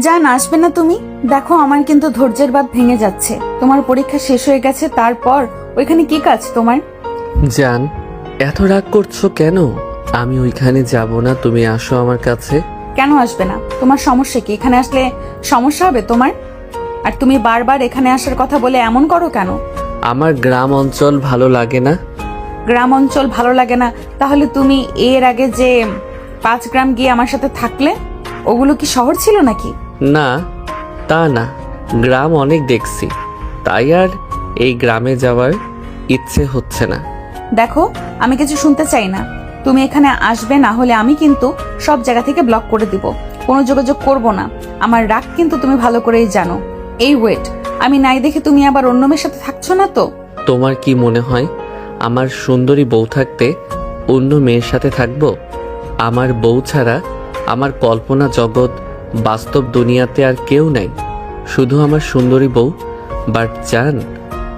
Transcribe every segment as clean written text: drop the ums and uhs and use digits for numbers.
জান, আসবে না তুমি? দেখো আমার কিন্তু ধৈর্যের বাঁধ ভেঙে যাচ্ছে। তোমার পরীক্ষা শেষ হয়ে গেছে, তারপর ওইখানে কি কাজ তোমার? জান, এত রাগ করছো কেন? আমি ওইখানে যাব না, তুমি আসো আমার কাছে। কেন আসবে না? তোমার সমস্যা কি? এখানে আসলে সমস্যা হবে তোমার? আর তুমি বারবার এখানে আসার কথা বলে এমন করো কেন? আমার গ্রাম অঞ্চল ভালো লাগে না। গ্রাম অঞ্চল ভালো লাগে না? তাহলে তুমি এর আগে যে 5 গ্রাম গিয়ে আমার সাথে থাকলে, ওগুলো কি শহর ছিল নাকি? না, তা না, গ্রাম অনেক দেখছি, তাই আর এই গ্রামে যাওয়ার ইচ্ছে হচ্ছে না। দেখো, আমি কিছু শুনতে চাই না। তুমি এখানে আসবে না হলে আমি কিন্তু সব জায়গা থেকে ব্লক করে দিব, কোনো যোগাযোগ করব না। আমার রাগ কিন্তু তুমি ভালো করেই জানো। এই ওয়েট, আমি নাই দেখে তুমি আবার অন্য মেয়ের সাথে থাকছো না তো? তোমার কি মনে হয় আমার সুন্দরী বউ থাকতে অন্য মেয়ের সাথে থাকবো? আমার বউ ছাড়া আমার কল্পনা জগৎ, বাস্তব দুনিয়াতে আর কেউ নাই, শুধু আমার সুন্দরী বউ। বাট জান,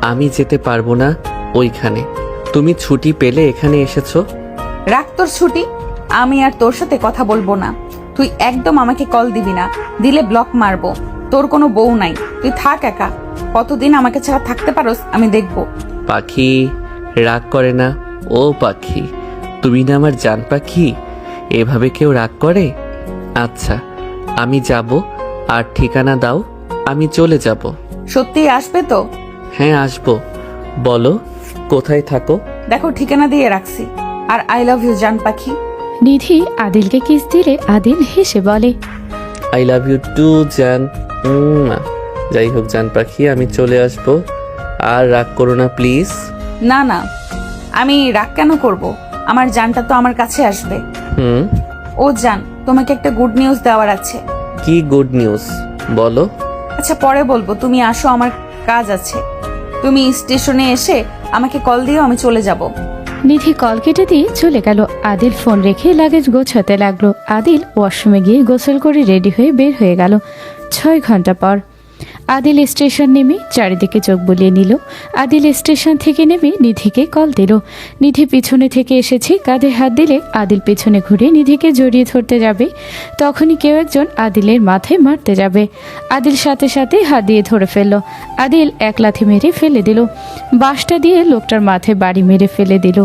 আমি যেতে পারবো না ওইখানে। তুমি ছুটি পেলে এখানে এসেছো। রাখ তোর ছুটি, আমি আর তোর সাথে কথা বলবো না। তুই একদম আমাকে কল দিবি না, দিলে ব্লক মারবো। তোর কোনো বউ নাই, তুই থাক একা। কতদিন আমাকে ছাড়া থাকতে পারোস আমি দেখবো। পাখি, রাগ করে না। ও পাখি, তুমি না আমার জান পাখি, এভাবে কেউ রাগ করে? আচ্ছা, আমি যাব, আর ঠিকানা দাও, আমি চলে যাব। সত্যি আসবে তো? হ্যাঁ, আসবো। বলো কোথায় থাকো? দেখো, ঠিকানা দিয়ে রাখছি। আর আই লাভ ইউ জান পাখি। নিধি আদিলকে কিস দিলে আদিল হেসে বলে, আই লাভ ইউ টু জান। যাই হোক জান পাখি, আমি চলে আসবো, আর রাগ করো না প্লিজ। না না, আমি রাগ কেন করব? আমার জানটা তো আমার কাছে আসবে। ও জান, তোমাকে একটা গুড নিউজ দেওয়ার আছে। কি গুড নিউজ? বলো। আচ্ছা, পরে বলবো, তুমি আসো, আমার কাজ আছে। তুমি স্টেশনে এসে আমাকে কল দিও, আমি চলে যাব। নিধি কল কেটে দিয়ে চলে গেল। আদিল ফোন রেখে লাগেজ গোছাতে লাগলো। আদিল ওয়াশরুমে গিয়ে গোসল করে রেডি হয়ে বের হয়ে গেল। 6 ঘন্টা পর আদিল স্টেশন নেমে চারিদিকে চোখ বুলিয়ে নিল। আদিল স্টেশন থেকে নেমে নিধিকে কল দিল। নিধি পিছনে থেকে এসেছে, কাঁধে হাত দিলে আদিল পিছনে ঘুরে নিধিকে জড়িয়ে ধরতে যাবে, তখনই কেউ একজন আদিলের মাথায় মারতে যাবে। আদিল সাথে সাথে হাত দিয়ে ধরে ফেলল। আদিল এক লাথি মেরে ফেলে দিল। বাঁশটা দিয়ে লোকটার মাথায় বাড়ি মেরে ফেলে দিল।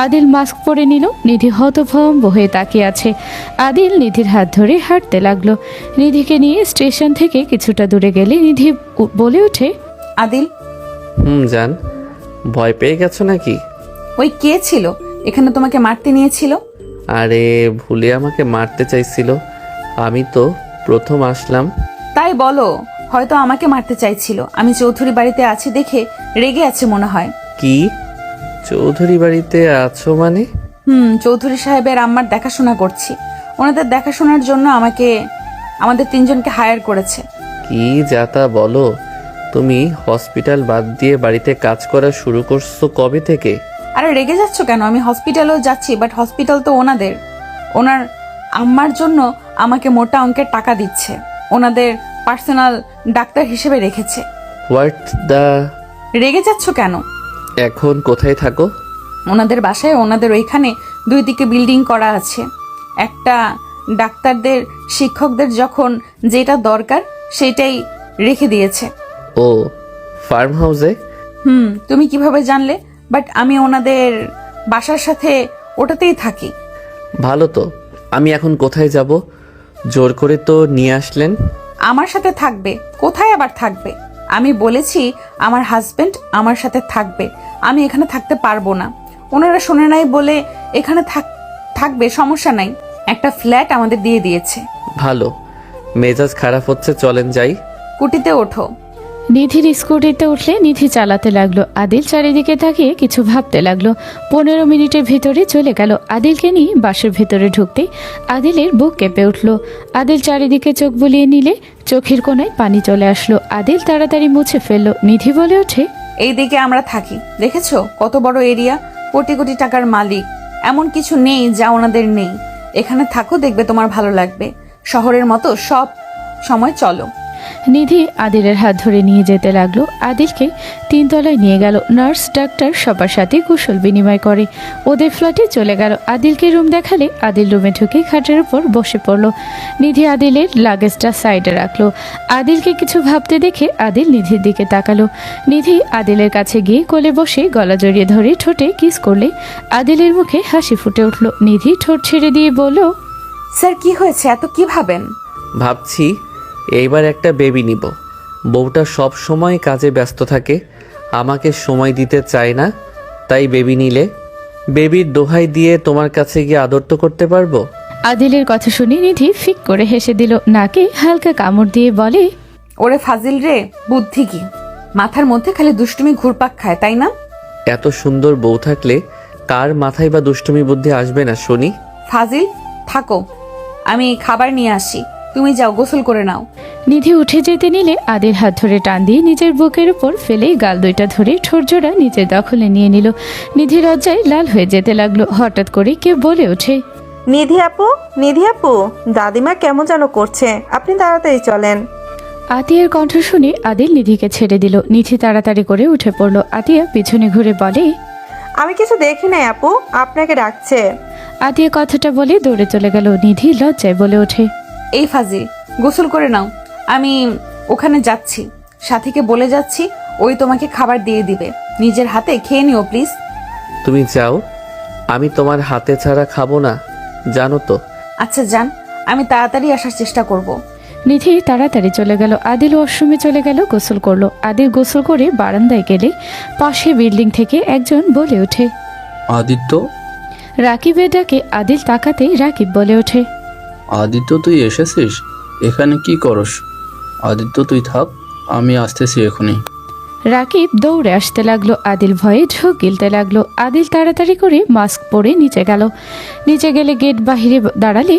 আদিল মাস্ক পরে নিল। নিধি হতভম্ব হয়ে তাকিয়ে আছে। আদিল নিধির হাত ধরে হাঁটতে লাগলো। নিধিকে নিয়ে স্টেশন থেকে কিছুটা দূরে গেলে নিধি বলে ওঠে, আদিল। জান, ভয় পেয়ে গেছো নাকি? ওই কে ছিল এখানে তোমাকে মারতে নিয়েছিল? আরে ভুলে আমাকে মারতে চাইছিল, আমি তো প্রথম আসলাম। তাই বলো, হয়তো আমাকে মারতে চাইছিল। আমি চৌধুরী বাড়িতে আছি দেখে রেগে আছে মনে হয়। কি? চৌধুরী বাড়িতে আছো মানে? চৌধুরী সাহেবের আম্মার দেখাশোনা করছি। ওনাদের দেখাশোনার জন্য আমাদের 3 জনকে হায়ার করেছে। কি যাতা বলো? তুমি হসপিটাল বাদ দিয়ে বাড়িতে কাজ করা শুরু করছো কবে থেকে? আরে রেগে যাচ্ছ কেন? আমি হসপিটালেও যাচ্ছি, বাট হসপিটাল তো ওনার আম্মার জন্য আমাকে মোটা অঙ্কের টাকা দিচ্ছে। ওনাদের পার্সোনাল ডাক্তার হিসেবে রেখেছে। What the? রেগে যাচ্ছ কেন? এখন কোথায় থাকো? ওনাদের বাসায়, ওনাদের ওইখানে 2 দিকে বিল্ডিং করা আছে। একটা ডাক্তারদের, শিক্ষকদের যখন যেটা দরকার সেটাই রেখে দিয়েছে। ও, ফার্ম হাউসে? তুমি কিভাবে জানলে? বাট আমি ওনাদের বাসার সাথে ওটাতেই থাকি। ভালো তো। আমি এখন কোথায় যাব? জোর করে তো নিয়ে আসলেন। আমার সাথে থাকবে? কোথায় আবার থাকবে? আমি বলেছি আমার হাজবেন্ড আমার সাথে থাকবে, আমি এখানে থাকতে পারবো না। ওনারা শোনে নাই বলে এখানে থাকবে, সমস্যা নাই। একটা ফ্ল্যাট আমাদের দিয়ে দিয়েছে। ভালো, মেজাজ খারাপ হচ্ছে, চলেন যাই। কুটিতে ওঠো। নিধির স্কুটিতে উঠলে নিধি চালাতে লাগলো। আদিল চারিদিকে তাকিয়ে কিছু ভাবতে লাগলো। 15 মিনিটের ভেতরে চলে গেল। আদিলকে নিয়ে বাসের ভেতরে ঢুকতে আদিলের বুক কেঁপে উঠল। আদিল চারিদিকে চোখ বুলিয়ে নিলে চোখের কোণায় পানি চলে আসলো। আদিল তাড়াতাড়ি মুছে ফেললো। নিধি বলে ওঠে, এই দিকে আমরা থাকি, দেখেছো কত বড় এরিয়া, কোটি কোটি টাকার মালিক। এমন কিছু নেই যা ওনাদের নেই। এখানে থাকো, দেখবে তোমার ভালো লাগবে। শহরের মতো সব সময় চলো। নিধি আদিলের হাত ধরে নিয়ে যেতে লাগলো। আদিলকে 3 তলায় নিয়ে গেল। নার্স ডাক্তার সবার সাথে কুশল বিনিময় করে ওদের ফ্ল্যাটে চলে গেল। আদিলকে রুম দেখালে আদিল রুমে ঢুকে খাটের উপর বসে পড়ল। নিধি আদিলের লাগেজটা সাইডে রাখলো। আদিলকে কিছু ভাবতে দেখে আদিল নিধির দিকে তাকালো। নিধি আদিলের কাছে গিয়ে কোলে বসে গলা জড়িয়ে ধরে ঠোঁটে কিস করলে আদিলের মুখে হাসি ফুটে উঠল। নিধি ঠোঁট ছেড়ে দিয়ে বলল, স্যার কি হয়েছে, এত কি ভাবেন? ভাবছি এইবার একটা বেবি নিব। বউটা সব সময় কাজে ব্যস্ত থাকে, আমাকে সময় দিতে চায় না, তাই বেবি নিলে বেবির দোহাই দিয়ে তোমার কাছে গিয়ে আদর তো করতে পারবো। আদিলের কথা শুনে নিধি ফিক করে হেসে দিল। নাকে হালকা কামড় দিয়ে বলে, ওরে ফাজিল রে, বুদ্ধি কি? মাথার মধ্যে খালি দুষ্টুমি ঘুরপাক খায়, তাই না? এত সুন্দর বউ থাকলে কার মাথায় বা দুষ্টুমি বুদ্ধি আসবে না শুনি? ফাজিল থাকো, আমি খাবার নিয়ে আসি, তুমি যাও গোসল করে নাও। নিধি উঠে যেতে নিলে আদিল হাত ধরে টান দিয়ে নিজের বুকের উপর ফেলে গাল দুইটা ধরে ঠোঁটজোড়া নিজের দখলে নিয়ে নিল। নিধি লজ্জায় লাল হয়ে যেতে লাগলো। হঠাৎ করে কেউ বলে ওঠে, নিধি আপু, দাদিমা কেমন যেন করছে, আপনি তাড়াতাড়ি চলেন। আতিয়ার কণ্ঠ শুনে আদিল নিধিকে ছেড়ে দিল। নিধি তাড়াতাড়ি করে উঠে পড়ল। আতিয়া পিছনে ঘুরে বলে, আমি কিছু দেখি নাই আপু, আপনাকে ডাকছে। আতিয়া কথাটা বলে দৌড়ে চলে গেল। নিধি লজ্জায় বলে ওঠে, এই ফাজিল, গোসল করে নাও, আমি ওখানে যাচ্ছি, সাথীকে বলে যাচ্ছি, ওই তোমাকে খাবার দিয়ে দিবে, নিজের হাতে খেয়ে নিও প্লিজ। তুমি যাও, আমি তোমার হাতে ছাড়া খাবো না, জানো তো। আচ্ছা যান, আমি তাড়াতাড়ি আসার চেষ্টা করব। নিধি তাড়াতাড়ি চলে গেল। আদিল ওয়াশরুমে চলে গেল, গোসল করলো। আদিল গোসল করে বারান্দায় গেলে পাশে বিল্ডিং থেকে একজন বলে ওঠে, আদিত্য। রাকিবের ডাকে আদিল তাকাতেই রাকিব বলে ওঠে, আদিত্য তুই এসেছিস? এখানে কি করস? আদিত্য তুই থাক, আমি আসতেছি এখনই। রাকিব দৌড়ে আসতে লাগলো। আদিল ভয়ে ঢোক গিলতে লাগলো। আদিল তাড়াতাড়ি করে মাস্ক পরে নিচে গেল। নিচে গেলে গেট বাহিরে দাঁড়ালে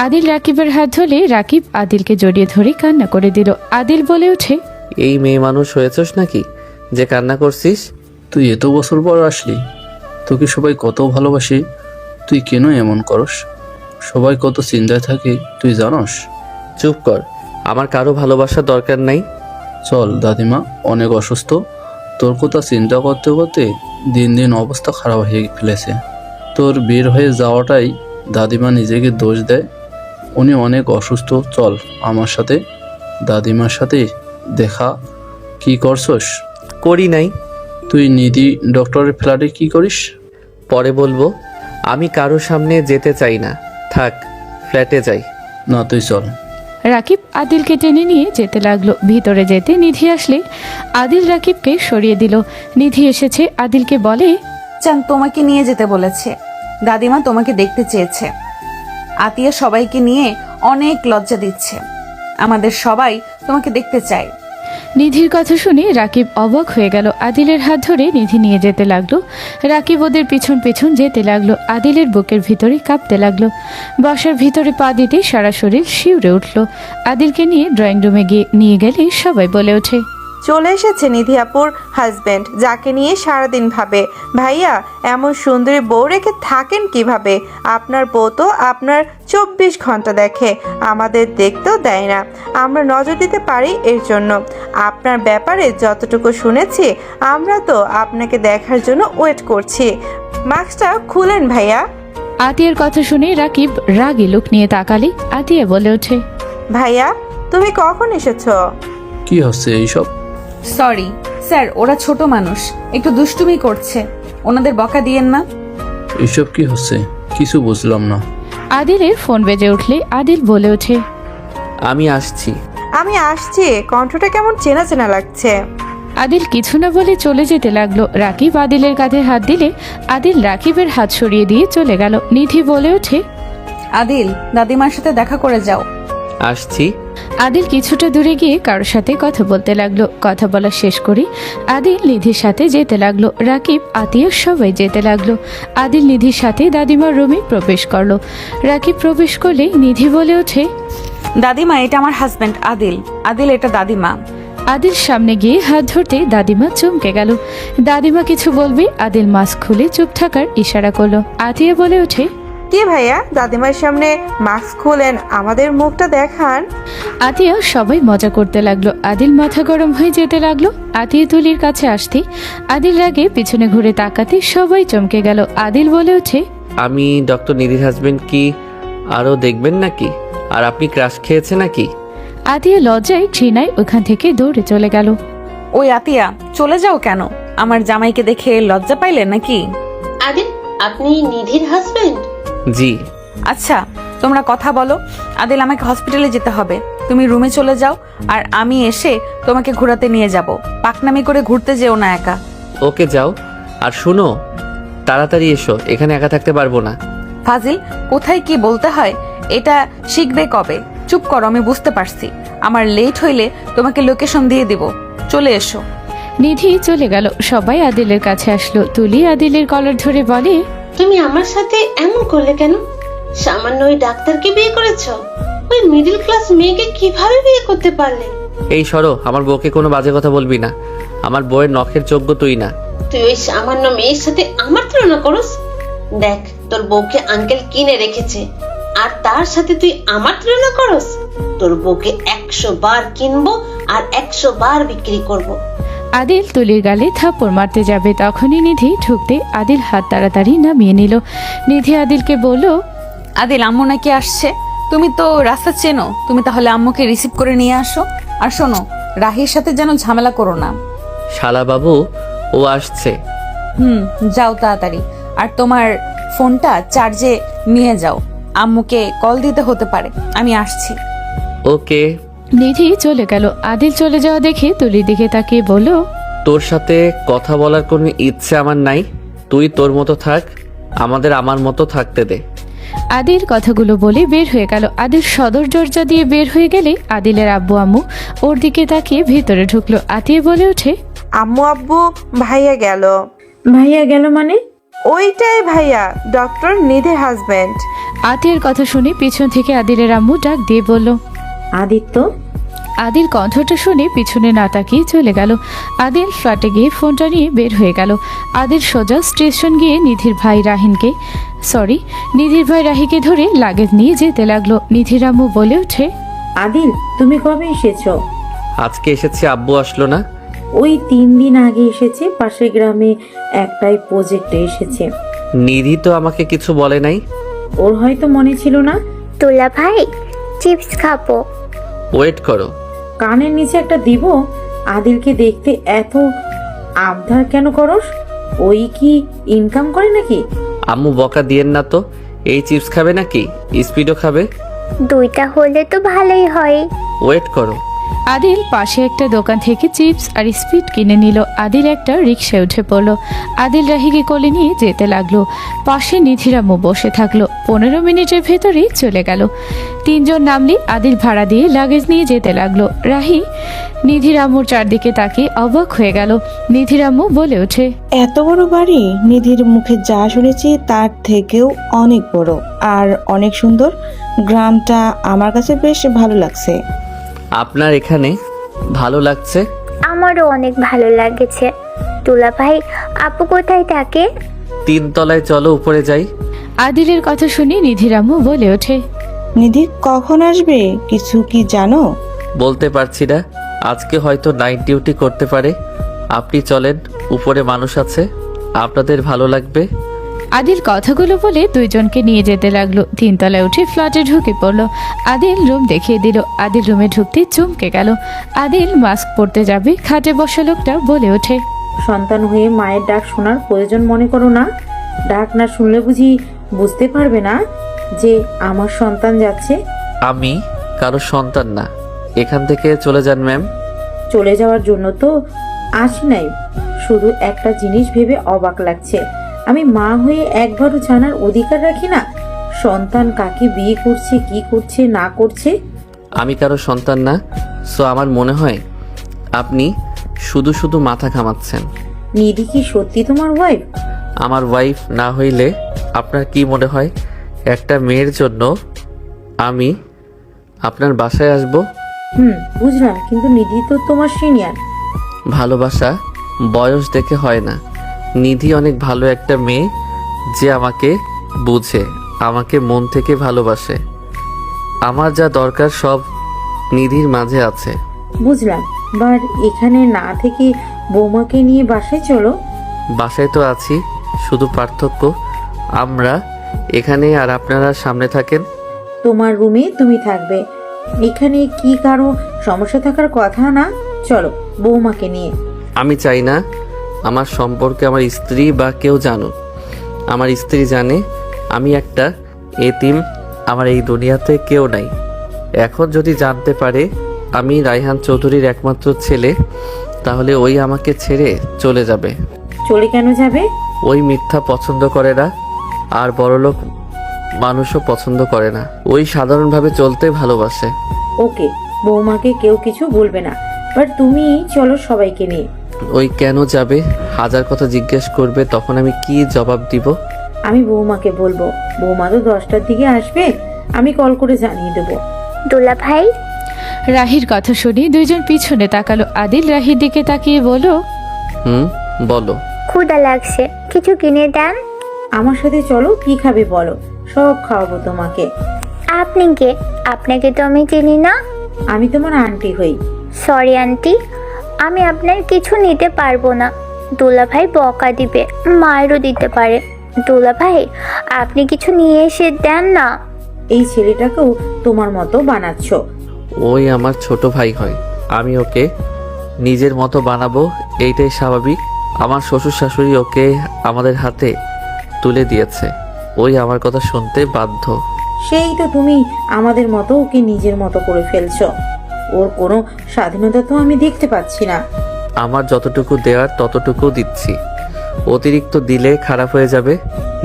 আদিল রাকিবের হাত ধরে রাকিব আদিলকে জড়িয়ে ধরে কান্না করে দিল। আদিল বলে ওঠে, এই মেয়ে মানুষ হয়েছস নাকি যে কান্না করছিস? তুই এত বছর পর আসলি, তোকে সবাই কত ভালোবাসি, তুই কেন এমন করস? সবাই কত চিন্তায় থাকে তুই জানস? চুপ কর, আমার কারো ভালোবাসার দরকার নাই। চল, দাদিমা অনেক অসুস্থ, তোর কথা চিন্তা করতে করতে দিন দিন অবস্থা খারাপ হয়ে ফেলেছে। তোর বের হয়ে যাওয়াটাই দাদিমা নিজেকে দোষ দেয়, উনি অনেক অসুস্থ। চল আমার সাথে, দাদিমার সাথে দেখা। কি করছস? করি নাই। তুই নিধি ডক্টরের ফ্ল্যাটে কি করিস? পরে বলবো, আমি কারো সামনে যেতে চাই না, থাক ফ্ল্যাটে যাই। না তুই চল। রাকিব আদিলকে টেনে নিয়ে যেতে লাগলো। ভিতরে যেতে নিধি আসলে আদিল রাকিবকে সরিয়ে দিল। নিধি এসেছে, আদিলকে বলে, চান তোমাকে নিয়ে যেতে বলেছে, দাদিমা তোমাকে দেখতে চেয়েছে। আতিয়া সবাইকে নিয়ে অনেক লজ্জা দিচ্ছে, আমাদের সবাই তোমাকে দেখতে চায়। নিধির কথা শুনে রাকিব অবাক হয়ে গেল। আদিলের হাত ধরে নিধি নিয়ে যেতে লাগলো। রাকিব ওদের পিছন পিছন যেতে লাগলো। আদিলের বুকের ভিতরে কাঁপতে লাগলো। বাসার ভিতরে পা দিতে সারা শরীর শিউরে উঠল। আদিলকে নিয়ে ড্রয়িং রুমে নিয়ে গেলে সবাই বলে ওঠে, চলে এসেছে নিধি আপুর হাজবেন্ড, যাকে নিয়ে সারাদিন ভাবে। ভাইয়া, এমন সুন্দরী বউ রেখে থাকেন কিভাবে? আপনার বউ তো আপনার 24 ঘন্টা দেখে, আমাদের দেখতেও দেয় না। আমরা নজর দিতে পারি এর জন্য। আপনার ব্যাপারে যতটুকু শুনেছি, আমরা তো আপনাকে দেখার জন্য ওয়েট করছি। মাস্কটা খুলেন ভাইয়া। আতিয়ার কথা শুনে রাকিব রাগী লুক নিয়ে তাকালে আতিয়া বলে ওঠে, ভাইয়া, তুমি কখন এসেছো? কি হচ্ছে এইসব? সরি স্যার, ওরা ছোট মানুষ, একটু দুষ্টুমি করছে, ওনাদের বকা দিয়েন না। এইসব কি হচ্ছে? কিছু বুঝলাম না। আদিলের ফোন বেজে উঠলে আদিল বলে ওঠে, আমি আসছি। আমি আসছি, কণ্ঠটা কেমন চেনা চেনা লাগছে। আদিল কিছু না বলে চলে যেতে লাগলো। রাকিব আদিলের কাঁধে হাত দিলে আদিল রাকিবের হাত সরিয়ে দিয়ে চলে গেল। নিধি বলে ওঠে, আদিল, দাদিমার সাথে দেখা করে যাও। আসছি। আদিল কিছুটা দূরে গিয়ে কারোর সাথে কথা বলতে লাগলো। কথা বলা শেষ করে আদিল নিধির সাথে যেতে লাগলো। রাকিব আতিয়া সবাই যেতে লাগলো। আদিল নিধির সাথে দাদিমার রুমে প্রবেশ করলো। রাকিব প্রবেশ করলে নিধি বলে ওঠে, দাদিমা, এটা আমার হাজবেন্ড আদিল। আদিল, এটা দাদিমা। আদিল সামনে গিয়ে হাত ধরতে দাদিমা চমকে গেল। দাদিমা কিছু বলবে, আদিল মাস্ক খুলে চুপ থাকার ইশারা করলো। আতিয়া বলে ওঠে, কি ভাইয়া, দাদিমার সামনে মাস্ক খুলেন, আমাদের মুখটা দেখান। আতিয়া সবাই মজা করতে লাগলো। আদিল মাথা গরম হয়ে যেতে লাগলো। আতিয়া তুলির কাছে আসতে আদিল রাগে পিছনে ঘুরে তাকাতে সবাই চমকে গেল। আদিল বলে ওঠে, আমি ডক্টর নিধির হাজবেন্ড, কি আরও দেখবেন নাকি? আর আপনি ক্রাশ খেয়েছে নাকি? আতিয়া লজ্জায় ঘৃণায় ওখান থেকে দৌড়ে চলে গেল। ওই আতিয়া, চলে যাও কেন? আমার জামাইকে দেখে লজ্জা পাইলেন নাকি? আদিল, আপনি নিধির হাজবেন্ড? জি। আচ্ছা, তোমরা কথা বলো। আদিল, আমাকে হসপিটালে যেতে হবে। তুমি রুমে চলে যাও, আর আমি এসে তোমাকে ঘোরাতে নিয়ে যাব। পাকনামি করে ঘুরতে যেও না একা। ওকে, যাও। আর শুনো, তাড়াতাড়ি এসো, এখানে একা থাকতে পারবো না। ফাজিল, কোথায় কি বলতে হয় এটা শিখবে কবে? চুপ করো, আমি বুঝতে পারছি। আমার লেট হইলে তোমাকে লোকেশন দিয়ে দিব। চলে এসো। নিধি চলে গেল। সবাই আদিলের কাছে আসলো। তুলি আদিলের কলার ধরে বলে, তুমি আমার সাথে এমন করলে কেন? সামান্য ওই ডাক্তারকে বিয়ে করেছো? ওই মিডল ক্লাস মেয়েকে কিভাবে বিয়ে করতে পারলে? এই সরো, আমার বউকে কোনো বাজে কথা বলবি না। আমার বউয়ের নখের যোগ্য তুই না। তুই ওই সামান্য মেয়ের সাথে আমার তুলনা করস? দেখ, তোর বউকে আঙ্কেল কিনে রেখেছে, আর তার সাথে তুই আমার তুলনা করস? তোর বউকে 100 বার কিনবো আর 100 বার বিক্রি করব। আদিল তুলির গালে থাপ্পড় মারতে যাবে, তখনই নিধি ঢুকতে আদিল হাত তাড়াতাড়ি নামিয়ে নিল। নিধি আদিলকে বলল, আদিল, আম্মু নাকি আসছে। তুমি তো রাস্তা চেনো, তুমি তাহলে আম্মুকে রিসিভ করে নিয়ে আসো। আর শোনো, রাহির সাথে যেন ঝামেলা করো না। শালা বাবু, ও আসছে। যাও তাড়াতাড়ি। আর তোমার ফোনটা চার্জে নিয়ে যাও, আম্মুকে কল দিতে হতে পারে। আমি আসছি। ওকে। নিধি চলে গেল। আদিল চলে যাওয়া দেখে তুলির দিকে তাকিয়ে বলল, তোর সাথে কথা বলার কোনো ইচ্ছে আমার নাই। তুই তোর মতো থাক, আমাদের আমার মতো থাকতে দে। আদিল কথাগুলো বলে বের হয়ে গেল। আদিল সদর দরজা দিয়ে বের হয়ে গেলে আদিলের আব্বু আম্মু ওর দিকে তাকিয়ে ভেতরে ঢুকলো। আতিয়া বলে ওঠে, আম্মু আব্বু, ভাইয়া গেল। ভাইয়া গেল মানে? ওইটাই ভাইয়া, ডক্টর নিধির হাজবেন্ড। আতিয়ার কথা শুনে পিছন থেকে আদিলের আম্মু ডাক দিয়ে বলল। আদিত্য? আদিল কণ্ঠটা শুনে পিছনে না তাকিয়ে চলে গেল। আদিল ফ্ল্যাটে গিয়ে ফোনটা নিয়ে বের হয়ে গেল। আদিল সোজা স্টেশন গিয়ে নিধির ভাই রাহিকে ধরে লাগেজ নিয়ে যেতে লাগলো। নিধির আম্মু বলে ওঠে, আদিল, তুমি কবে এসেছো? আজকে এসেছি, আব্বু আসলো না। ওই 3 দিন আগে এসেছে, পাশের গ্রামে একটাই প্রজেক্টে এসেছে। নিধি তো আমাকে কিছু বলে নাই। ওর হয়তো মনে ছিল না। তোলা ভাই, চিপস খাবো। ওয়েট করো। কানের নিচে একটা দিব। আদিলকে দেখতে এত আবদার কেন করস? ওই কি ইনকাম করে নাকি? আম্মু বকা দিয়েন না তো। এই চিপস খাবে নাকি স্পিডও খাবে? দুইটা হলে তো ভালোই হয়। ওয়েট করো। আদিল পাশে একটা দোকান থেকে চিপস আর স্পিড কিনে নিল। আদিল একটা রিক্সায় উঠে পড়ল। আদিল রাহিকে কোলে নিয়ে যেতে লাগলো। পাশে নিধির আম্মু বসে থাকলো। 15 মিনিটের ভেতরেই চলে গেল। 3 জন নামলে আদিল ভাড়া দিয়ে লাগেজ নিয়ে যেতে লাগলো। রাহি নিধির আম্মুর চারদিকে তাকিয়ে অবাক হয়ে গেল। নিধির আম্মু বলে ওঠে, এত বড় বাড়ি? নিধির মুখে যা শুনেছি তার থেকেও অনেক বড় আর অনেক সুন্দর। গ্রামটা আমার কাছে বেশ ভালো লাগছে। আপনার এখানে ভালো লাগছে? আমারও অনেক ভালো লাগেছে। তোলা ভাই, আপু কোথায় থাকে? 3 তলায়, চলো উপরে যাই। আদিলের কথা শুনে নিধির আম্মু বলে ওঠে, নিধি কখন আসবে কিছু কি জানো? বলতে পারছি না, আজকে হয়তো নাইট ডিউটি করতে পারে। আপনি চলেন, উপরে মানুষ আছে, আপনাদের ভালো লাগবে। আদিল কথাগুলো বলে 2 জনকে নিয়ে যেতে লাগলো। 3 তলায় উঠে ফ্ল্যাটে ঢুকে পড়লো। আদিল রুম দেখিয়ে দিল। আদিল রুমে ঢুকতে চমকে গেল। আদিল মাস্ক পরতে যাবে, খাটে বসা লোকটা বলে ওঠে, সন্তান হয়ে মায়ের ডাক শোনার প্রয়োজন মনে করো না? ডাক না শুনলে বুঝি বুঝতে পারবে না যে আমার সন্তান যাচ্ছে? আমি কারো সন্তান না, এখান থেকে চলে যান ম্যাম। চলে যাওয়ার জন্য তো আসি নাই, শুধু একটা জিনিস ভেবে অবাক লাগছে। আমি মা হয়ে একবারও জানার অধিকার রাখি না সন্তান কাকে বিয়ে করছে, কি করছে না করছে? আমি কারো সন্তান না, সো আমার মনে হয় আপনি শুধু শুধু মাথা ঘামাচ্ছেন। নিধি কি সত্যি তোমার ওয়াইফ? আমার ওয়াইফ না হইলে আপনার কি মনে হয় একটা মেয়ের জন্য আমি আপনার বাসায় আসব? বুঝলাম, কিন্তু নিধি তো তোমার সিনিয়র। ভালোবাসা বয়স দেখে হয় না। নিধি অনেক ভালো একটা মেয়ে যে আমাকে বুঝে, আমাকে মন থেকে ভালোবাসে। আমার যা দরকার সব নিধির মাঝে আছে। বুঝলাম, বাট এখানে না থেকে বৌমাকে নিয়ে বাসায় চলো। বাসায় তো আছি, শুধু পার্থক্য আমরা এখানে আর আপনারা সামনে থাকেন। তোমার রুমে তুমি থাকবে, এখানে কি কারো সমস্যা থাকার কথা না। চলো বৌমাকে নিয়ে। আমি চাই না আমার সম্পর্কে আমার স্ত্রী বা কেউ জানুক। আমার স্ত্রী জানে আমি একটা এতিম, আমার এই দুনিয়াতে কেউ নাই। এখন যদি জানতে পারে আমি রায়হান চৌধুরীর একমাত্র ছেলে, তাহলে ওই আমাকে ছেড়ে চলে যাবে। চলে কেন যাবে? ওই মিথ্যা পছন্দ করে না, আর বড়লোক মানুষও পছন্দ করে না। ওই সাধারণভাবে চলতে ভালোবাসে। ওকে, বৌমাকে কেউ কিছু বলবে না, বাট তুমি চলো সবাইকে নিয়ে। ওই কেন যাবে হাজার কথা জিজ্ঞেস করবে, তখন আমি কি জবাব দিব? আমি বৌমাকে বলবো, বৌমা তো 10টার দিকে আসবে, আমি কল করে জানিয়ে দেবো। দুলা ভাই, রাহির কথা শুনে দুইজন পিছনে তাকালো। আদিল রাহির দিকে তাকিয়ে বলল, বলো। ক্ষুধা লাগছে, কিছু কিনে দেন। আমার সাথে চলো, কি খাবে বলো, সব খাওয়াবো তোমাকে। আপনি কে? আপনাকে তো আমি চিনি না। আমি তোমার আন্টি হই। সরি আন্টি, আমি আপনার কিছু নিতে পারবো না। দুলা ভাই বকা দিবে, মায়েরও দিতে পারে। দুলা ভাই, আপনি কিছু নিয়ে এসে দেন না। এই ছেলেটাকেও তোমার মতো বানাচ্ছ। ওই আমার ছোট ভাই হয়, আমি ওকে নিজের মতো বানাবো, এইটাই স্বাভাবিক। আমার শ্বশুর শাশুড়ি ওকে আমাদের হাতে তুলে দিয়েছে, ওই আমার কথা শুনতে বাধ্য। সেই তো তুমি আমাদের মতো ওকে নিজের মতো করে ফেলছো। ওর কোনো স্বাধীনতা তো আমি দেখতে পাচ্ছি না। আমার যতটুকু দেওয়ার ততটুকু দিচ্ছি, অতিরিক্ত দিলে খারাপ হয়ে যাবে।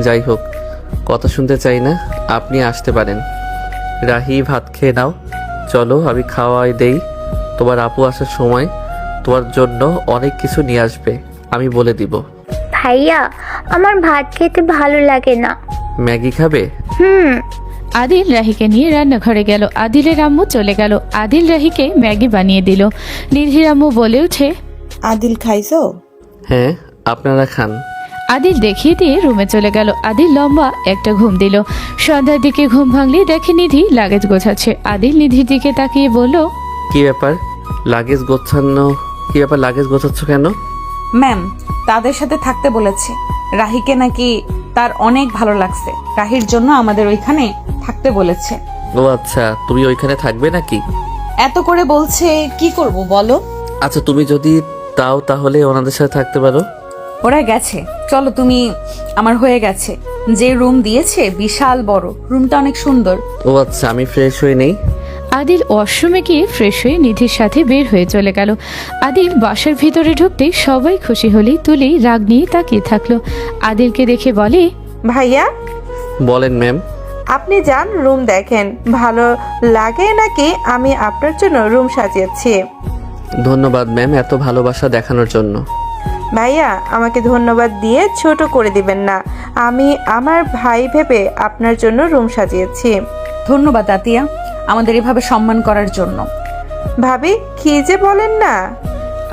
যাই হোক, কথা শুনতে চাই না, আপনি আসতে পারেন। রাহি, ভাত খেয়ে নাও, চলো আমি খাওয়াই দেই। তোমার আপু আসার সময় তোমার জন্য অনেক কিছু নিয়ে আসবে, আমি বলে দিব। ভাইয়া, আমার ভাত খেতে ভালো লাগে না। ম্যাগি খাবে? আদিল রাহিকে নিয়ে রান্নাঘরে গেল। আদিলের আম্মু চলে গেল। আদিল রাহিকে ম্যাগি বানিয়ে দিল। নিধির আম্মু বলে ওঠে, আদিল খাইছো? হ্যাঁ, আপনারা খান। আদিল দেখিয়ে দিয়ে রুমে চলে গেল। আদিল লম্বা একটা ঘুম দিল। সন্ধ্যার দিকে ঘুম ভাঙলে দেখে নিধি লাগেজ গোছাচ্ছে। আদিল নিধির দিকে তাকিয়ে বলল, কি ব্যাপার লাগেজ গোছাচ্ছ কেন? ম্যাম, তাদের সাথে থাকতে বলেছে। রাহিকে নাকি তার অনেক ভালো লাগছে, রাহির জন্য আমাদের ওইখানে থাকতে বলেছে। ও আচ্ছা, তুমি ওইখানে থাকবে নাকি? এত করে বলছে, কি করব বলো? আচ্ছা, তুমি যদি তাও তাহলে ওনাদের সাথে থাকতে পারো। ওরা গেছে, চলো তুমি। আমার হয়ে গেছে, যে রুম দিয়েছে বিশাল বড়, রুমটা অনেক সুন্দর। ও আচ্ছা, আমি ফ্রেশ হয়ে নেই। আদিল ওয়াশরুমে গিয়ে ফ্রেশ হয়ে নিধির সাথে বের হয়ে চলে গেল। আদিল বাসার ভিতরে ঢুকতেই সবাই খুশি হলেই তুলি রাগ নিয়ে তাকিয়ে থাকলো। আদিলকে দেখে বলে, ভাইয়া, বলেন ম্যাম। আপনি যান, রুম দেখেন, ভালো লাগে নাকি আমি আপনার জন্য রুম সাজিয়েছি। ধন্যবাদ ম্যাম, এত ভালোবাসা দেখানোর জন্য। ভাইয়া, আমাকে ধন্যবাদ দিয়ে ছোট করে দিবেন না। আমি আমার ভাই ভেবে আপনার জন্য রুম সাজিয়েছি। ধন্যবাদ আতিয়া, আমাদের এভাবে সম্মান করার জন্য। ভাবি, কি যে বলেন না।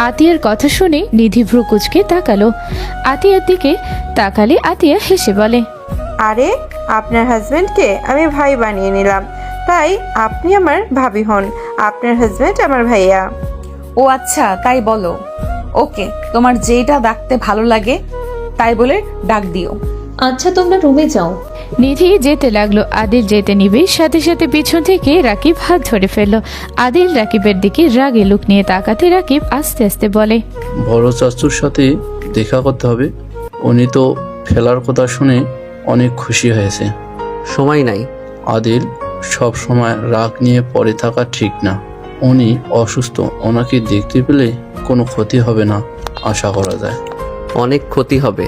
আতিয়ার কথা শুনে নিধি ভ্রু কুচকে তাকালো। আতিয়ার দিকে তাকালে আতিয়া হেসে বলে, আরে, আপনার হাজবেন্ডকে আমি ভাই বানিয়ে নিলাম, তাই আপনি আমার ভাবি হন, আপনার হাজবেন্ড আমার ভাইয়া। ও আচ্ছা, তাই বলো। ওকে, তোমার যেটা ডাকতে ভালো লাগে তাই বলে ডাক দিও। আচ্ছা, তোমরা রুমে যাও। নিধি যেতে লাগলো। আদিল যেতে নিবে, সাথে সাথে পিছন থেকে রাকিব হাত ধরে ফেললো। আদিল রাকিবের দিকে রাগে লুক নিয়ে তাকাতে রাকিব আস্তে আস্তে বলে, বড় চাচুর সাথে দেখা করতে হবে। উনি তো ফেলার কথা শুনে অনেক খুশি হয়েছে। সময় নাই। আদিল, সব সময় রাগ নিয়ে পড়ে থাকা ঠিক না। উনি অসুস্থ, ওনাকে দেখতে পেলে কোনো ক্ষতি হবে না আশা করা যায়। অনেক ক্ষতি হবে।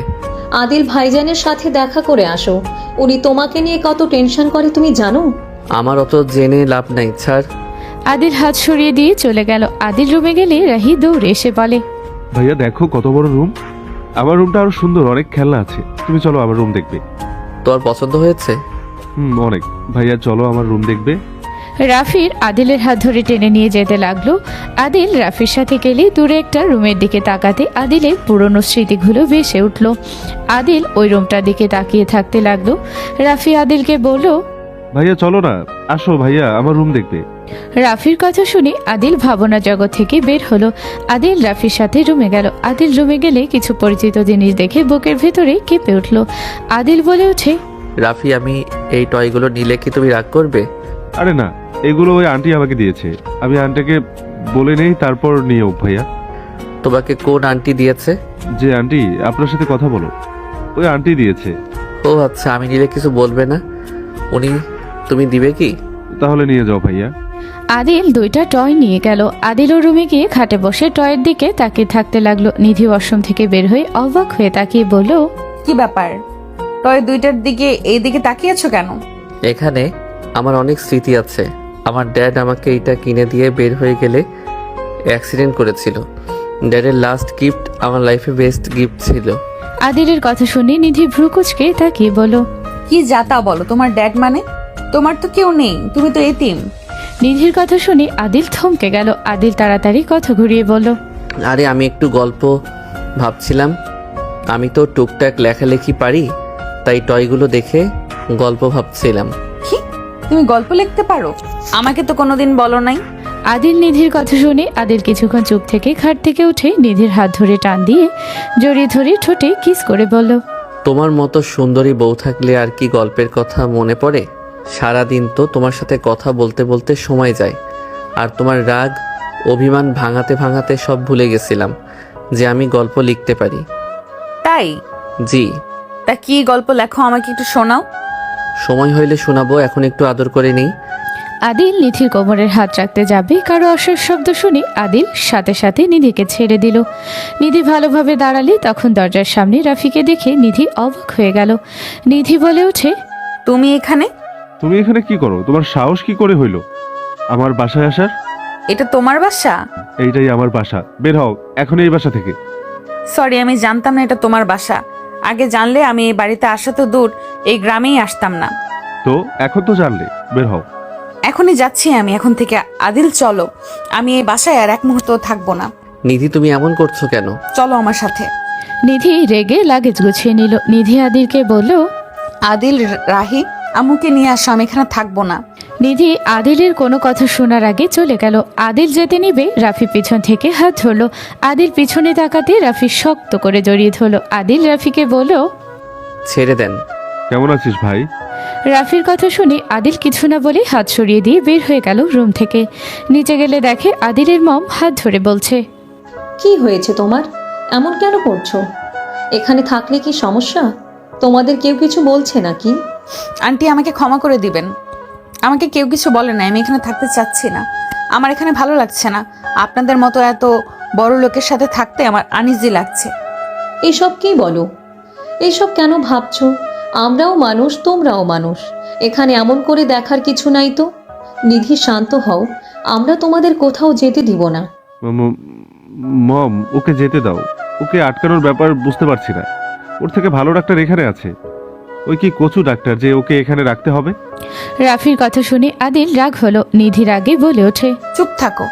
আদিল ভাইজানের সাথে দেখা করে আসো, উনি তোমাকে নিয়ে কত টেনশন করে তুমি জানো? আমার অত জেনে লাভ নাই, ছাড়। আদিল হাত সরিয়ে দিয়ে চলে গেল। আদিল রুমে গেলে রাহি দৌড়ে এসে বলে, ভাইয়া দেখো কত বড় রুম। আমার রুমটা আরো সুন্দর, অনেক খেলনা আছে। তুমি চলো আমার রুম দেখবে। তোর পছন্দ হয়েছে? অনেক। ভাইয়া চলো আমার রুম দেখবে। রাফির আদিলের হাত ধরে টেনে নিয়ে যেতে লাগলো। আদিল রাফির সাথে গেলে দূরে একটা রুমের দিকে তাকাতে আদিলের পুরনো স্মৃতিগুলো ভেসে উঠল। আদিল ওই রুমটার দিকে তাকিয়ে থাকতে লাগলো। রাফি আদিলকে বলল, ভাইয়া চলো না, আসো ভাইয়া, আমার রুম দেখবে। রাফির কথা শুনে আদিল ভাবনা জগৎ থেকে বের হলো। আদিল রাফির সাথে রুমে গেল। আদিল রুমে গেলে কিছু পরিচিত জিনিস দেখে বুকের ভেতরে কেঁপে উঠল। আদিল বলে ওঠে, রাফি, আমি এই টয়গুলো নিলে কি তুমি রাগ করবে? আরে না, এগুলো ওই আন্টি আমাকে দিয়েছে, আমি আন্টিকে বলে নেই তারপর নিয়েও ভাইয়া। তোমাকে কোন আন্টি দিয়েছে? যে আন্টি আপনার সাথে কথা বলো, ওই আন্টি দিয়েছে। ও আচ্ছা, আমি নিলে কিছু বলবে না? উনি তুমি দিবে কি? তাহলে নিয়ে যাও ভাইয়া। আদিল দুইটা টয় নিয়ে গেল। আদিল ওর রুমে গিয়ে খাটে বসে টয়ের দিকে তাকিয়ে থাকতে লাগলো। নিধি ওয়াশরুম থেকে বের হয়ে অবাক হয়ে তাকিয়ে বলল, কি ব্যাপার? টয় দুইটার দিকে এই দিকে তাকিয়েছো কেন? এখানে আমার অনেক স্মৃতি আছে। আমার ড্যাড আমাকে এটা কিনে দিয়ে বের হয়ে গেলে অ্যাক্সিডেন্ট করেছিল। ড্যাডের লাস্ট গিফট আমার লাইফে বেস্ট গিফট ছিল। আদিলের কথা শুনে নিধি ভ্রুকুচকে তাকিয়ে বলল, কি যাতা বলো, তোমার ড্যাড মানে? তোমার তো কেউ নেই, তুমি তো এতিম। নিধির কথা শুনে আদিল থমকে গেল। আদিল তাড়াতাড়ি কথা ঘুরিয়ে বলল, আরে আমি একটু গল্প ভাবছিলাম। আমি তো টুকটাক লেখালেখি পারি, তাই টয়গুলো দেখে গল্প ভাবছিলাম। কি, তুমি গল্প লিখতে পারো? আমাকে তো কোনোদিন বলো নাই। আদিল নিধির কথা শুনে আদিল কিছুক্ষণ চুপ থেকে খাট থেকে উঠে নিধির হাত ধরে টান দিয়ে জড়িয়ে ধরে ঠোঁটে কিস করে বলল, তোমার মতো সুন্দরী বউ থাকলে আর কি গল্পের কথা মনে পড়ে? সারাদিন তো তোমার সাথে কথা বলতে বলতে সময় যায়, আর তোমার রাগ অভিমান ভাঙাতে ভাঙাতে সব ভুলে গেছিলাম যে আমি গল্প লিখতে পারি। তাই? জি। তা কি গল্প লেখো, আমাকে একটু শোনাও। সময় হইলে শোনাবো, এখন একটু আদর করে নিই। আদিল নিধির কোমরের হাত রাখতে যাবে, কারো আসার শব্দ শুনে আদিল সাথে সাথে নিধিকে ছেড়ে দিল। নিধি ভালোভাবে দাঁড়ালে তখন দরজার সামনে রাফিকে দেখে নিধি অবাক হয়ে গেল। নিধি বলে ওঠে, তুমি এখানে? তুমি এখানে কি করো? তোমার সাহস কি করে হইলো আমার বাসায় আসার? এটা তোমার বাসা? এইটাই আমার বাসা, বের হও এখন এই বাসা থেকে। সরি, আমি জানতাম না এটা তোমার বাসা। আগে জানলে আমি এই বাড়িতে আসা তো দূর, এই গ্রামেই আসতাম না। তো এখন তো জানলে, বের হও। এখনই যাচ্ছি আমি এখন থেকে। আদিল চলো, আমি এই বাসায় আর এক মুহূর্ত থাকবো না। নিধি, তুমি এমন করছো কেন? চলো আমার সাথে। নিধি রেগে লাগেজ গুছিয়ে নিল। নিধি আদিলকে বলল, আদিল, রাহি, আম্মুকে নিয়ে আসো, আমি এখানে থাকবো না। নিধি আদিলের কোনো কথা শোনার আগে চলে গেল। আদিল যেতে নিবে, রাফি পিছন থেকে হাত ধরলো। আদিল পিছনে তাকাতে রাফি শক্ত করে জড়িয়ে ধরলো। আদিল রাফিকে বলল, ছেড়ে দেন। কেমন আছিস ভাই? রাফির কথা শুনে আদিল কিছু না বলে হাত সরিয়ে দিয়ে বের হয়ে গেল রুম থেকে। নিচে গেলে দেখে আদিলের মম হাত ধরে বলছে, কি হয়েছে তোমার? এমন কেন করছো? এখানে থাকলে কি সমস্যা? তোমাদের কেউ কিছু বলছে নাকি? আন্টি, আমাকে ক্ষমা করে দিবেন। আমাকে কেউ কিছু বলে না, আমি এখানে থাকতে চাচ্ছি না। আমার এখানে ভালো লাগছে না। আপনাদের মতো এত বড় লোকের সাথে থাকতে আমার আনইজি লাগছে। এইসব কি বলো? এইসব কেন ভাবছো? আমরাও মানুষ, তোমরাও মানুষ। এখানে এমন করে দেখার কিছু নাই তো। নিধি, শান্ত হও, আমরা তোমাদের কোথাও যেতে দিব না। মম, ওকে যেতে দাও। ওকে আটকানোর ব্যাপার বুঝতে পারছি না। ওর থেকে ভালো ডাক্তার এখানে আছে। ওই কি কচু ডাক্তার যে ওকে এখানে রাখতে হবে? রাফির কথা শুনে আদিল রাগ হলো। নিধি রাগে বলে ওঠে, চুপ থাকো,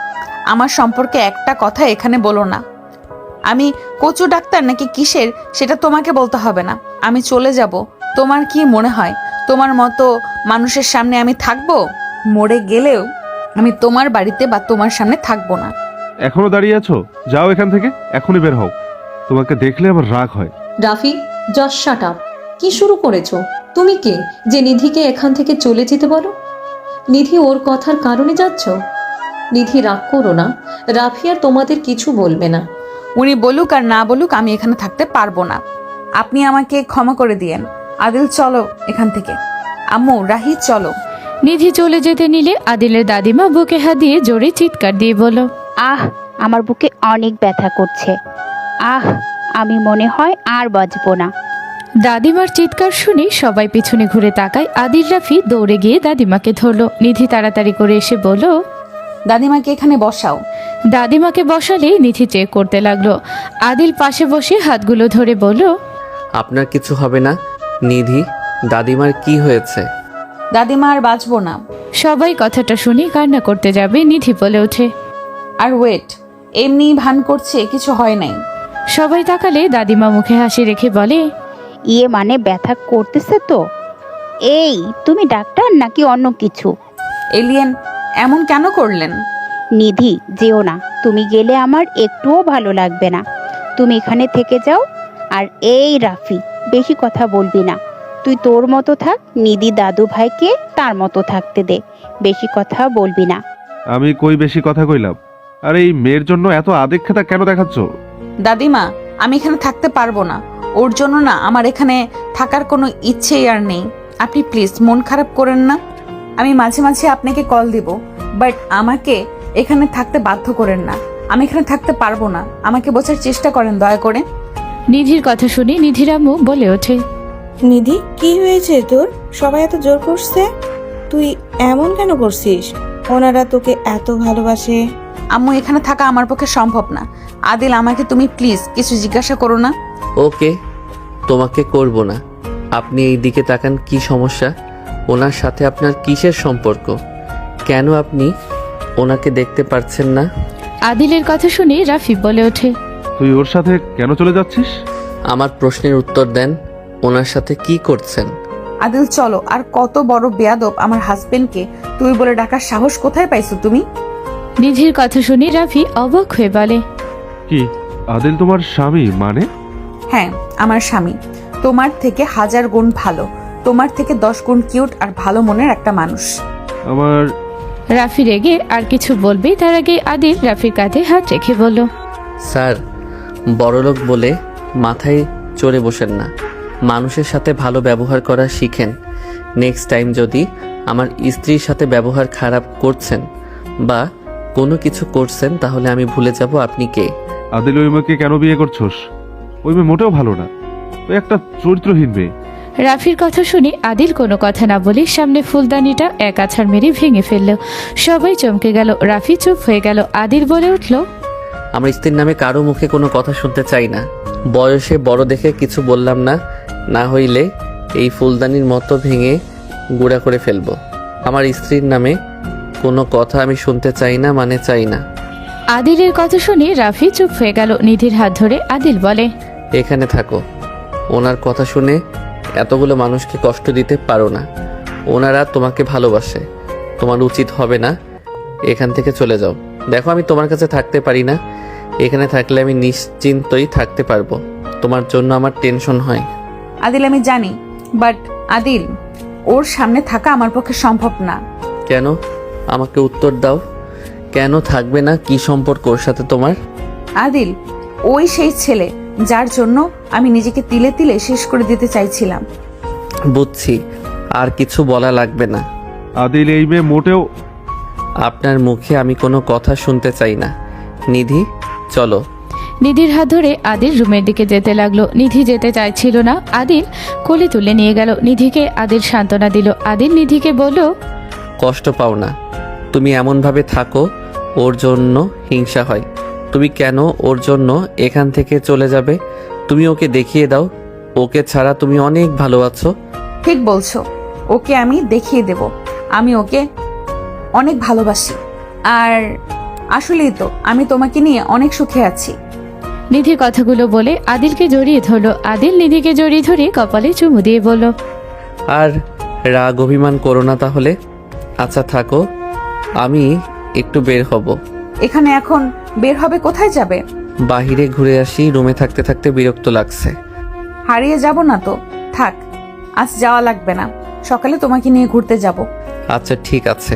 আমার সম্পর্কে একটা কথা এখানে বলো না। আমি কচু ডাক্তার নাকি কিসের সেটা তোমাকে বলতে হবে না। আমি চলে যাব। তোমার কি মনে হয় তোমার মতো মানুষের সামনে আমি থাকবো? মরে গেলেও আমি তোমার বাড়িতে বা তোমার সামনে থাকবো না। এখনো দাঁড়িয়ে আছো? যাও এখান থেকে, এখনই বের হও। তোমাকে দেখলে আমার রাগ হয়। Rafi, just shut up. কি শুরু করেছো? তুমি কে যে নিধিকে এখান থেকে চলে যেতে বলো? নিধি ওর কথার কারণে যাচ্ছ? নিধি, রাগ করো না। রাফি আর তোমাদের কিছু বলবে না। উনি বলুক আর না বলুক, আমি এখানে থাকতে পারবো না। আপনি আমাকে ক্ষমা করে দিয়েন। আদিল, চলো এখান থেকে। আম্মু, রাহি, চলো। নিধি চলে যেতে নিলে আদিলের দাদিমা বুকে হাত দিয়ে জোরে চিৎকার দিয়ে বলল, আহ, আমার বুকে অনেক ব্যথা করছে। আহ, আমি মনে হয় আর বাঁচবো না। দাদিমার চিৎকার শুনে সবাই পিছনে ঘুরে তাকায়। আদিল রাফি দৌড়ে গিয়ে দাদিমাকে ধরলো। নিধি তাড়াতাড়ি করে এসে বলল, দাদিমাকে এখানে বসাও। দাদিমাকে বসালেই নিধি চেক করতে লাগলো। আদিল পাশে বসে হাতগুলো ধরে বলল, আপনার কিছু হবে না। নিধি, দাদিমার কি হয়েছে? দাদিমা আর বাঁচবো না। সবাই কথাটা শুনে কান্না করতে যাবে নিধি বলে ওঠে। আর ওয়েট, এমনি ভান করছে, কিছু হয় নাই। সবাই তাকালে দাদিমা মুখে হাসি রেখে বলে, ইয়ে মানে ব্যথা করতেছে তো? এই তুমি ডাক্তার নাকি অন্য কিছু? এলিয়েন এমন কেন করলেন? নিধি যেও না, তুমি গেলে আমার একটুও ভালো লাগবে না। তুমি এখানে থেকে যাও। আর এই রাফি, বেশি কথা বলবি না। তুই তোর মতো থাক, নিধি দাদু ভাইকে তার মতো থাকতে দে। বেশি কথা বলবি না। আমি কই বেশি কথা কইলাম? আর এই মেয়ের জন্য এত আদিক্ষেতা কেন দেখাচ্ছ? দাদিমা, আমি এখানে থাকতে পারবো না। ওর জন্য না আমার এখানে থাকার কোনো ইচ্ছেই আর নেই। আপনি প্লিজ মন খারাপ করেন না। আমি মাঝে মাঝে আপনাকে কল দিব, বাট আমাকে এখানে থাকতে বাধ্য করেন না। আমি এখানে থাকতে পারবো না। আমাকে বোঝার চেষ্টা করেন দয়া করে। নিধির কথা শুনে নিধির আম্মু বলে ওঠে, নিধি কি হয়েছে তোর? সবাই এত জোর করছে, তুই এমন কেন করছিস? ওনারা তোকে এত ভালোবাসে। আম্মু, এখানে থাকা আমার পক্ষে সম্ভব না। আদিল, আমাকে তুমি প্লিজ কিছু জিজ্ঞাসা করো না। ওকে, তোমাকে করব না। আপনি এই দিকে তাকান, কি সমস্যা? ওনার সাথে আপনার কিসের সম্পর্ক? কেন আপনি ওনাকে দেখতে পারছেন না? আদিলের কথা শুনে রাফি বলে ওঠে, তুই ওর সাথে কেন চলে যাচ্ছিস? আমার প্রশ্নের উত্তর দেন। ওনার সাথে কি করছেন? আদিল চলো। আর কত বড় বেয়াদব আমার হাজবেন্ডকে তুই বলে ডাকার সাহস কোথায় পাইছো তুমি? নিধির কথা শুনে রাফি অবাক হয়ে বলে, কি আদিল তোমার স্বামী মানে? হ্যাঁ, আমার স্বামী। তোমার থেকে 1000 গুণ ভালো, তোমার থেকে 10 গুণ কিউট আর ভালো মনের একটা মানুষ। আমার রাফি রেগে আর কিছু বলবে তার আগে আদিল রাফির কাঁধে হাত রেখে বলল, স্যার, বড়লোক বলে মাথায় চড়ে বসেন না। মানুষের সাথে ভালো ব্যবহার করা শিখেন। নেক্সট টাইম যদি আমার স্ত্রীর সাথে ব্যবহার খারাপ করছেন বা কোনো কিছু করছেন, তাহলে আমি ভুলে যাব আপনি কে। আদিল ওই মেয়েকে কেন বিয়ে করছোস? ওই মেয়ে মোটেও ভালো না, ওই একটা চরিত্রহীন মেয়ে। রাফির কথা শুনে আদিল কোনো কথা না বলে সামনে ফুলদানিটা এক আছাড় মেরে ভেঙে ফেলল। সবাই চমকে গেল। রাফি চুপ হয়ে গেল। আদিল বলে উঠল, আমার স্ত্রীর নামে কারো মুখে কোনো কথা শুনতে চাই না। বয়সে বড় দেখে কিছু বললাম না, না হইলে এই ফুলদানির মতো ভেঙে গুঁড়া করে ফেলবো। আমার স্ত্রীর নামে কোনো কথা আমি শুনতে চাই না, মানে চাই না। আদিলের কথা শুনে রাফি চুপ হয়ে গেল। নিধির হাত ধরে আদিল বলে, এখানে থাকো। ওনার কথা শুনে এতগুলো মানুষকে কষ্ট দিতে পারো না। ওনারা তোমাকে ভালোবাসে। তোমার উচিত হবে না এখান থেকে চলে যাও। দেখো, আমি তোমার কাছে থাকতে পারি না। এখানে থাকলে আমি নিশ্চিন্তই থাকতে পারবো। তোমার জন্য আমার টেনশন হয়। আদিল, আমি জানি, বাট আদিল, ওর সামনে থাকা আমার পক্ষে সম্ভব না। কেন? আমাকে উত্তর দাও। কেন থাকবে না? কি সম্পর্ক ওর সাথে তোমার? আদিল, ওই সেই ছেলে যার জন্য আমি নিজেকে তিলে তিলে শেষ করে দিতে চাইছিলাম। বুঝছি, আর কিছু বলা লাগবে না। আদিল এই মেয়ে মোটেও। আপনার মুখে আমি কোনো কথা শুনতে চাই না। নিধি, চলো। নিধির হাত ধরে আদিল রুমের দিকে যেতে লাগলো। নিধি যেতে চাইছিল না। আদিল কোলে তুলে নিয়ে গেল। নিধিকে আদিল সান্ত্বনা দিল। আদিল নিধিকে বলল, কষ্ট পাও না। তুমি এমনভাবে থাকো ওর জন্য হিংসা হয়। তুমি কেন ওর জন্য এখান থেকে চলে যাবে? তুমি ওকে দেখিয়ে দাও ওকে ছাড়া তুমি অনেক ভালো আছো। ঠিক বলছো, ওকে আমি দেখিয়ে দেব আমি ওকে অনেক ভালোবাসি। আর আসলেই তো আমি তোমাকে নিয়ে অনেক সুখে আছি। নিধি কথাগুলো বলে আদিলকে জড়িয়ে ধরলো। আদিল নিধিকে জড়িয়ে ধরে কপালে চুমু দিয়ে বলল, আর রাগ অভিমান করো না তাহলে। আচ্ছা থাকো, আমি একটু বের হব। এখানে এখন বের হবে? কোথায় যাবে? বাহিরে ঘুরে আসি। রুমে থাকতে থাকতে বিরক্ত লাগছে। হারিয়ে যাব না তো? থাক, আজ যাওয়া লাগবে না। সকালে তোমাকে নিয়ে ঘুরতে যাব। আচ্ছা ঠিক আছে,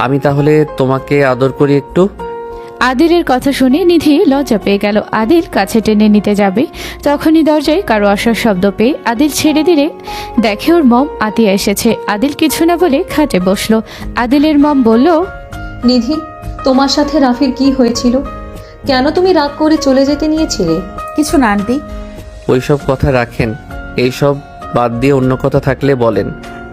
আমি তাহলে তোমাকে আদর করি একটু। আদিলের কথা শুনে নিধি লজ্জা পেয়ে গেল। আদিল কাছে টেনে নিতে যাবে, তখনই দরজায় কারো আসার শব্দ পেয়ে আদিল ছেড়ে দিলে দেখে ওর মম আতিয়া এসেছে। আদিল কিছু না বলে খাটে বসলো। আদিলের মম বলল, নিধি, তোমার সাথে রাফির কি হয়েছিল? কেন তুমি রাগ করে চলে যেতে নিয়েছিলে? কিছু না আন্টি। ওইসব কথা রাখেন, এইসব বাদ দিয়ে অন্য কথা থাকলে বলেন।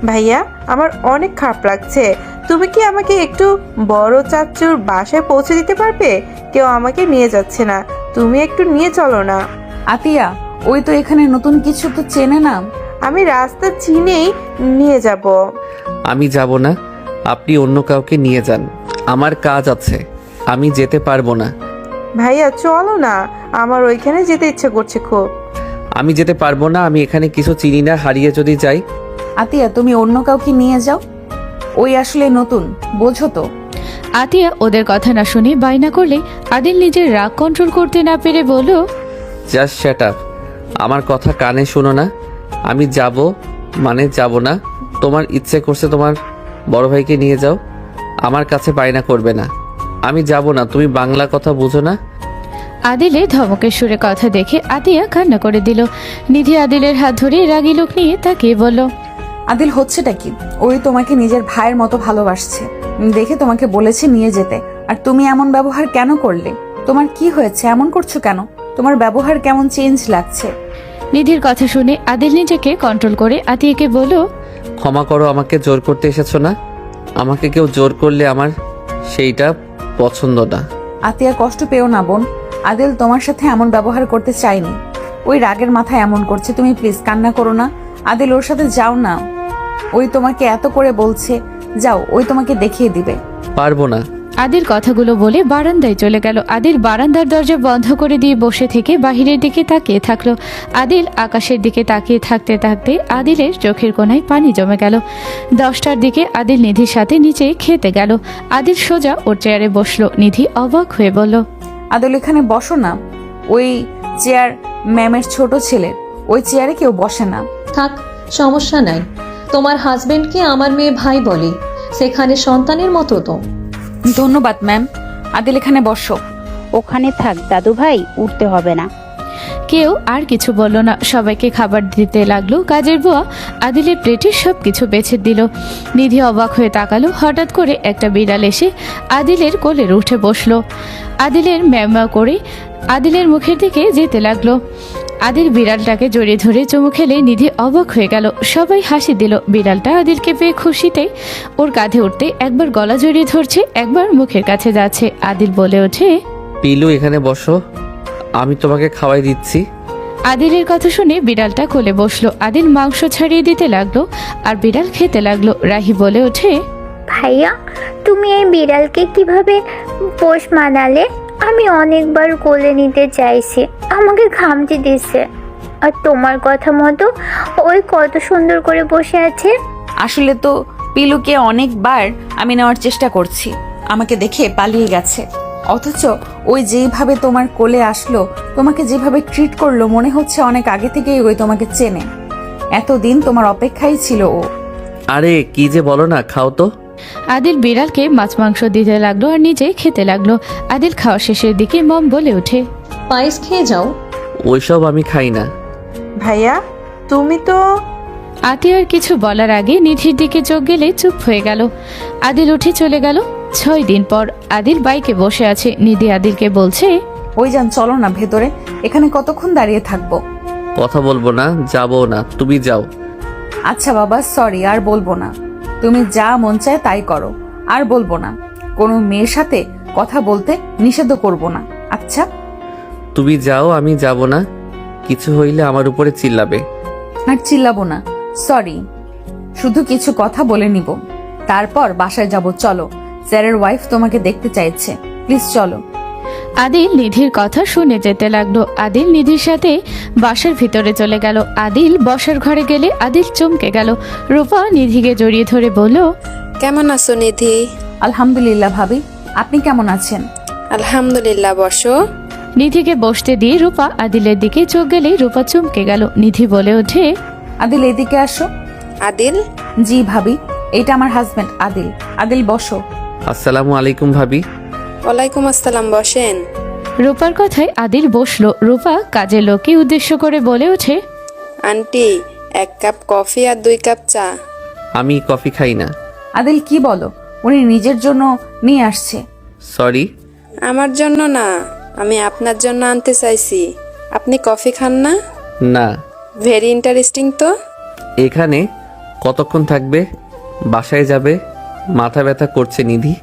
ভাইয়া, আমার অনেক খারাপ লাগছে। তুমি কি আমাকে একটু বড় চাচুর বাসায় পৌঁছে দিতে পারবে? কেউ আমাকে নিয়ে যাচ্ছে না, তুমি একটু নিয়ে চলো না। আতিয়া, ওই তো এখানে নতুন কিছু তো চেনে না। আমি রাস্তা চিনেই নিয়ে যাব। আমি যাব না, আপনি অন্য কাউকে নিয়ে যান, আমার কাজ আছে, আমি যেতে পারবো না। ভাইয়া চলো না, আমার ওইখানে যেতে ইচ্ছে করছে খুব। আমি যেতে পারবো না, আমি এখানে কিছু চিনি না, হারিয়ে যদি যাই। আতিয়া তুমি অন্য কাউকে নিয়ে যাও, ওই আসলে নতুন, বোঝো তো। আতিয়া ওদের কথা না শুনে বাইনা করলে আদিল নিজের রাগ কন্ট্রোল করতে না পেরে বলল, জাস্ট শ্যাট আপ, আমার কথা কানে শোনো না। আমি যাব মানে যাব না, তোমার ইচ্ছে করছে তোমার বড় ভাইকে নিয়ে যাও, আমার কাছে বায়না করবে না। আমি যাব না, তুমি বাংলা কথা বুঝো না। আদিলের ধমকের সুরে কথা দেখে আতিয়া কান্না করে দিল। নিধি আদিলের হাত ধরে রাগী লোক নিয়ে তাকিয়ে বলল, আদিল হচ্ছেটা কি? ওই তোমাকে নিজের ভাইয়ের মতো ভালোবাসছে দেখে তোমাকে বলেছে নিয়ে যেতে, আর তুমি এমন ব্যবহার কেন করলে? তোমার কি হয়েছে, এমন করছো কেন? তোমার ব্যবহার কেমন চেঞ্জ লাগছে। নিধির কথা শুনে আদিল নিজেকে কন্ট্রোল করে আতিয়াকে বলল, ক্ষমা করো, আমাকে জোর করতে এসেছো না। আমাকে কেউ জোর করলে আমার সেইটা পছন্দ না। আতিয়া কষ্ট পেও না বোন, আদিল তোমার সাথে এমন ব্যবহার করতে চাইনি, ওই রাগের মাথায় এমন করছে। তুমি প্লিজ কান্না করো না, আদিল ওর সাথে যাও না, ওই তোমাকে এত করে বলছে, যাও, ওই তোমাকে দেখিয়ে দিবে। পারবো না। আদিল কথাগুলো বলে বারান্দায় চলে গেল। আদিল বারান্দার দরজা বন্ধ করে দিয়ে বসে থেকে বাহিরের দিকে তাকিয়ে থাকলো। আদিল আকাশের দিকে তাকিয়ে থাকতে থাকতে আদিলের চোখের কোণায় পানি জমে গেল। 10টার দিকে আদিল নিধির সাথে নিচে খেতে গেল। আদিল সোজা ওর চেয়ারে বসলো। নিধি অবাক হয়ে বলল, আদিল এখানে বসো না, ওই চেয়ার ম্যামের ছোট ছেলের, ওই চেয়ারে কেউ বসে না। থাক, সমস্যা নাই। তোমার হাজবেন্ডকে আমার মেয়ে ভাই বলে, সেখানে সন্তানের মতো তো। ধন্যবাদ ম্যাম, আদিল এখানে বসো। ওখানে থাক দাদু ভাই, উঠতে হবে না। কেউ আর কিছু বলল না। সবাইকে খাবার দিতে লাগলো। কাজের বুয়া আদিলের প্লেটে সব কিছু বেছে দিল। নিধি অবাক হয়ে তাকালো। হঠাৎ করে একটা বিড়াল এসে আদিলের কোলের উঠে বসলো। আদিলের ম্যামা করে আদিলের মুখের দিকে যেতে লাগলো। আদিল বিড়ালটাকে জড়িয়ে ধরে চুমু খেলে নিধি অবাক হয়ে গেল। সবাই হাসি দিল। বিড়ালটা আদিলকে পেয়ে খুশিতে ওর কাঁধে উঠতে একবার গলা জড়িয়ে ধরছে, একবার মুখের কাছে যাচ্ছে। আদিল বলে ওঠে, পিলু এখানে বসো, আমি তোমাকে খাওয়াই দিচ্ছি। আদিলের কথা শুনে বিড়ালটা কোলে বসলো। আদিল মাংস ছাড়িয়ে দিতে লাগলো আর বিড়াল খেতে লাগলো। রাহি বলে ওঠে, ভাইয়া তুমি এই বিড়ালকে কিভাবে পোষ মানালে? আমি অনেকবার কোলে নিতে চাইছি, আমাকে খামচি দিচ্ছে, আর তোমার কথা মতো ওই কত সুন্দর করে বসে আছে। আসলে তো পিলুকে অনেকবার আমি নেওয়ার চেষ্টা করছি, আমাকে দেখে পালিয়ে গেছে, অথচ ওই যেভাবে তোমার কোলে আসলো, তোমাকে যেভাবে ট্রিট করলো, মনে হচ্ছে অনেক আগে থেকেই ওই তোমাকে চেনে। এতদিন তোমার অপেক্ষাই ছিল ও। আরে কি যে বলো না, খাও তো। আদিল বিড়ালকে মাছ মাংস দিতে লাগলো আর নিজে খেতে লাগলো। আদিল খাওয়া শেষের দিকে মম বলে ওঠে, পায়েস খেয়ে যাও। ওইসব আমি খাই না। ভাইয়া তুমি তো। আতিয়ার কিছু বলার আগে নিধির দিকে চোখ গেলে চুপ হয়ে গেল। আদিল উঠে চলে গেল। 6 দিন পর আদিল বাইকে বসে আছে। নিধি আদিলকে বলছে, ওই যান, চলো না ভেতরে, এখানে কতক্ষণ দাঁড়িয়ে থাকবো? কথা বলবো না, যাবো না, তুমি যাও। আচ্ছা বাবা, সরি, আর বলবো না, তুমি যা মন চায় তাই করো, আর বলবো না। কোনো মেয়ের সাথে কথা বলতে নিষেধ করবো না, আচ্ছা? তুমি যাও, আমি যাব না, কিছু হইলে আমার উপরে চিল্লাবে। আর চিল্লাবো না, সরি, শুধু কিছু কথা বলে নিব, তারপর বাসায় যাব। চলো, স্যারের ওয়াইফ তোমাকে দেখতে চাইছে, প্লিজ চলো। আদিল নিধির কথা শুনে যেতে লাগলো। আদিল নিধির সাথে বাসার ভিতরে চলে গেল। আদিল বসার ঘরে গেলে আদিল চমকে গেল। রূপা নিধিকে জড়িয়ে ধরে বলল, কেমন আছো নিধি? আলহামদুলিল্লাহ ভাবি, আপনি কেমন আছেন? আলহামদুলিল্লাহ, বসো। নিধিকে বসতে দিয়ে রূপা আদিলের দিকে চোখ গেলে রূপা চমকে গেল। নিধি বলে ওঠে, আদিল এদিকে আসো। আদিল? জি ভাবি, এটা আমার হাজবেন্ড আদিল। আদিল বসো। আসসালামু আলাইকুম ভাবি। ওয়ালাইকুম আসসালাম, বসেন। রূপার কথায় আদিল বসলো। রূপা কাজের লোককে উদ্দেশ্য করে বলে ওঠে, আন্টি 1 কাপ কফি আর 2 কাপ চা। আমি কফি খাই না। আদিল কি বলো, উনি নিজের জন্য নিয়ে আসছে। সরি। আমার জন্য না, আমি আপনার জন্য আনতে চাইছি। আপনি কফি খান না? না। ভেরি ইন্টারেস্টিং তো। এখানে কতক্ষণ থাকবে? বাসায় যাবে? মাথা ব্যথা করছে নিধি।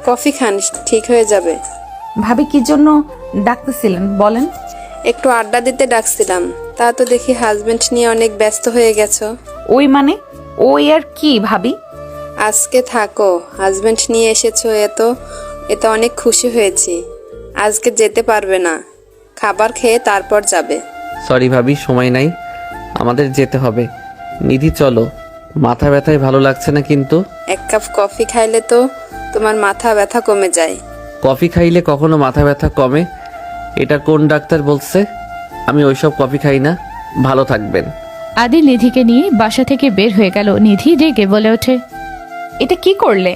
কফি খান, ঠিক হয়ে যাবে। ভাবি কি জন্য ডাকতেছিলেন বলেন? একটু আড্ডা দিতে ডাকছিলাম, তা তো দেখি হাজবেন্ড নিয়ে অনেক ব্যস্ত হয়ে গেছো। ওই মানে ওই আর কি ভাবি? আজকে থাকো, হাজবেন্ড নিয়ে এসেছো, এতে অনেক খুশি হয়েছি। আজকে যেতে পারবে না, খাবার খেয়ে তারপর যাবে। সরি ভাবি, সময় নাই, আমাদের যেতে হবে। নিধি চলো, মাথা ব্যথায় ভালো লাগছে না কিন্তু। এক কাপ কফি খাইলে তো তোমার মাথা ব্যথা কমে যায়। কফি খাইলে কখনো মাথা ব্যথা কমে? এটা কোন ডাক্তার বলছে? আমি ওইসব কফি খাই না। ভালো থাকবেন। আদিল নিধিকে নিয়ে বাসা থেকে বের হয়ে গেল। নিধি রেগে বলে ওঠে, এটা কি করলে?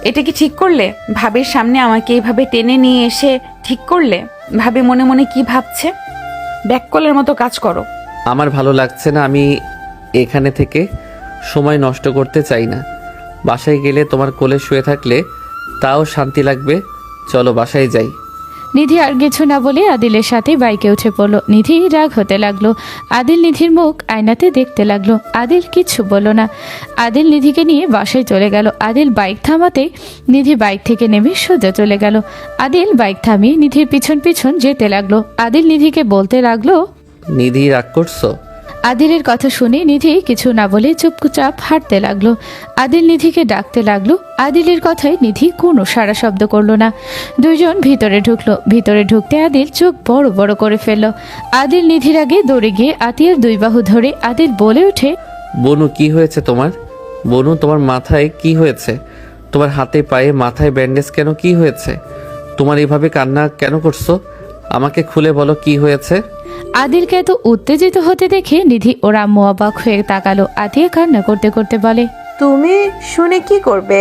এটা কি ঠিক করলে? ভাবির সামনে আমাকে এইভাবে টেনে নিয়ে এসে ঠিক করলে? ভাবি মনে মনে কি ভাবছে? ব্যাককলের মতো কাজ করো। আমার ভালো লাগছে না, আমি এখানে থেকে সময় নষ্ট করতে চাই না। বাসায় গেলে তোমার কোলে শুয়ে থাকলে তাও শান্তি লাগবে। চলো বাসায় যাই। নিধি আর কিছু না বলে আদিলের সাথে বাইকে উঠে পড়লো। নিধি রাগ হতে লাগলো। আদিল নিধির মুখ আয়নাতে দেখতে লাগলো। আদিল কিচ্ছু বলল না। আদিল নিধিকে নিয়ে বাসায় চলে গেল। আদিল বাইক থামাতে নিধি বাইক থেকে নেমে সোজা চলে গেল। আদিল বাইক থামিয়ে নিধির পিছন পিছন যেতে লাগলো। আদিল নিধিকে বলতে লাগলো, নিধি রাগ করছো? আদিলের কথা শুনে নিধি কিছু না বলে চুপচাপ হাঁটতে লাগলো। আদিল নিধিকে ডাকতে লাগলো। আদিলের কথায় নিধি কোনো সাড়া শব্দ করলো না। দুইজন ভিতরে ঢুকলো। ভিতরে ঢুকতে আদিল চোখ বড় বড় করে ফেললো। আদিল নিধির আগে দৌড়ে গিয়ে আতিয়ার দুই বাহু ধরে আদিল বলে ওঠে, বনু কি হয়েছে তোমার? বনু তোমার মাথায় কি হয়েছে? তোমার হাতে পায়ে মাথায় ব্যান্ডেজ কেন? কি হয়েছে তোমার? এভাবে কান্না কেন করছো? আমাকে খুলে বলো কি হয়েছে। আদিলকে এত উত্তেজিত হতে দেখে নিধি ওর আম্মু অবাক হয়ে তাকালো। আতিয়া কান্না করতে করতে বলে, তুমি শুনে কি করবে?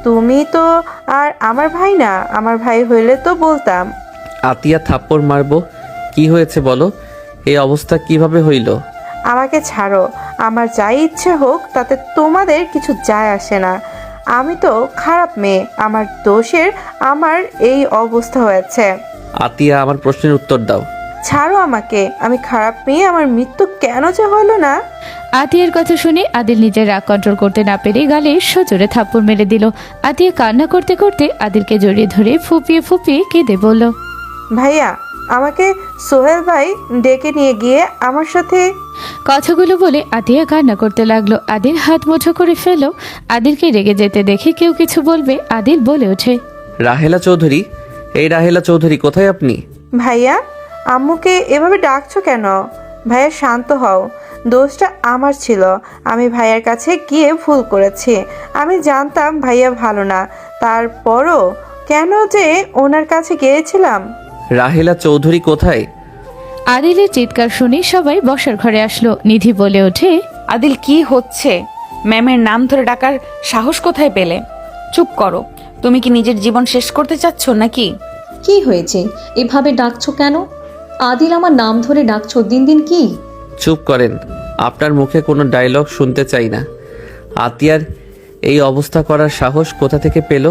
তুমি তো আর আমার ভাই না। আমার ভাই হইলে তো বলতাম। আতিয়া থাপ্পড় মারবো। কি হয়েছে বলো? এই অবস্থা কিভাবে হইল? আমাকে ছাড়ো। আমার যাই ইচ্ছে হোক তাতে তোমাদের কিছু যায় আসে না। আমি তো খারাপ মেয়ে, আমার দোষের আমার এই অবস্থা হয়েছে। আতিয়া, আমার প্রশ্নের উত্তর দাও। ছাড়ো আমাকে, আমি খারাপ মেয়ে, আমার মৃত্যু কেন যে হলো না? আতিয়ার কথা শুনে আদিল নিজের রাগ কন্ট্রোল করতে না পেরে গালে সজোরে থাপ্পড় মেরে দিল। আতিয়া কান্না করতে করতে আদিলকে জড়িয়ে ধরে ফুপিয়ে ফুপিয়ে কেঁদে বলল, ভাইয়া, আমাকে সোহেল ভাই ডেকে নিয়ে গিয়ে আমার সাথে। কথাগুলো বলে আতিয়া কান্না করতে লাগলো। আদিল হাত মুঠো করে ফেলল। আদিলকে রেগে যেতে দেখে কেউ কিছু বলবে আদিল বলে ওঠে, রাহেলা চৌধুরী, এই রাহেলা চৌধুরী কোথায় আপনি? ভাইয়া, আম্মুকে এভাবে ডাকছো কেন? ভাইয়া শান্ত হও। দোষটা আমার ছিল। আমি ভাইয়ার কাছে গিয়ে ভুল করেছি। আমি জানতাম ভাইয়া ভালো না, তারপরও কেন যে ওনার কাছে গিয়েছিলাম। রাহেলা চৌধুরী কোথায়? আদিলের চিৎকার শুনে সবাই বসার ঘরে আসলো। নিধি বলে ওঠে, আদিল কি হচ্ছে? ম্যামের নাম ধরে ডাকার সাহস কোথায় পেলে? চুপ করো। তুমি কি নিজের জীবন শেষ করতে চাচ্ছ নাকি? কি হয়েছে? এভাবে ডাকছো কেন? আদিল, আমার নাম ধরে ডাকছো দিন দিন কি? চুপ করেন, আপনার মুখে কোনো ডায়লগ শুনতে চাই না। আতিয়ার এই অবস্থা করার সাহস কোথা থেকে পেল?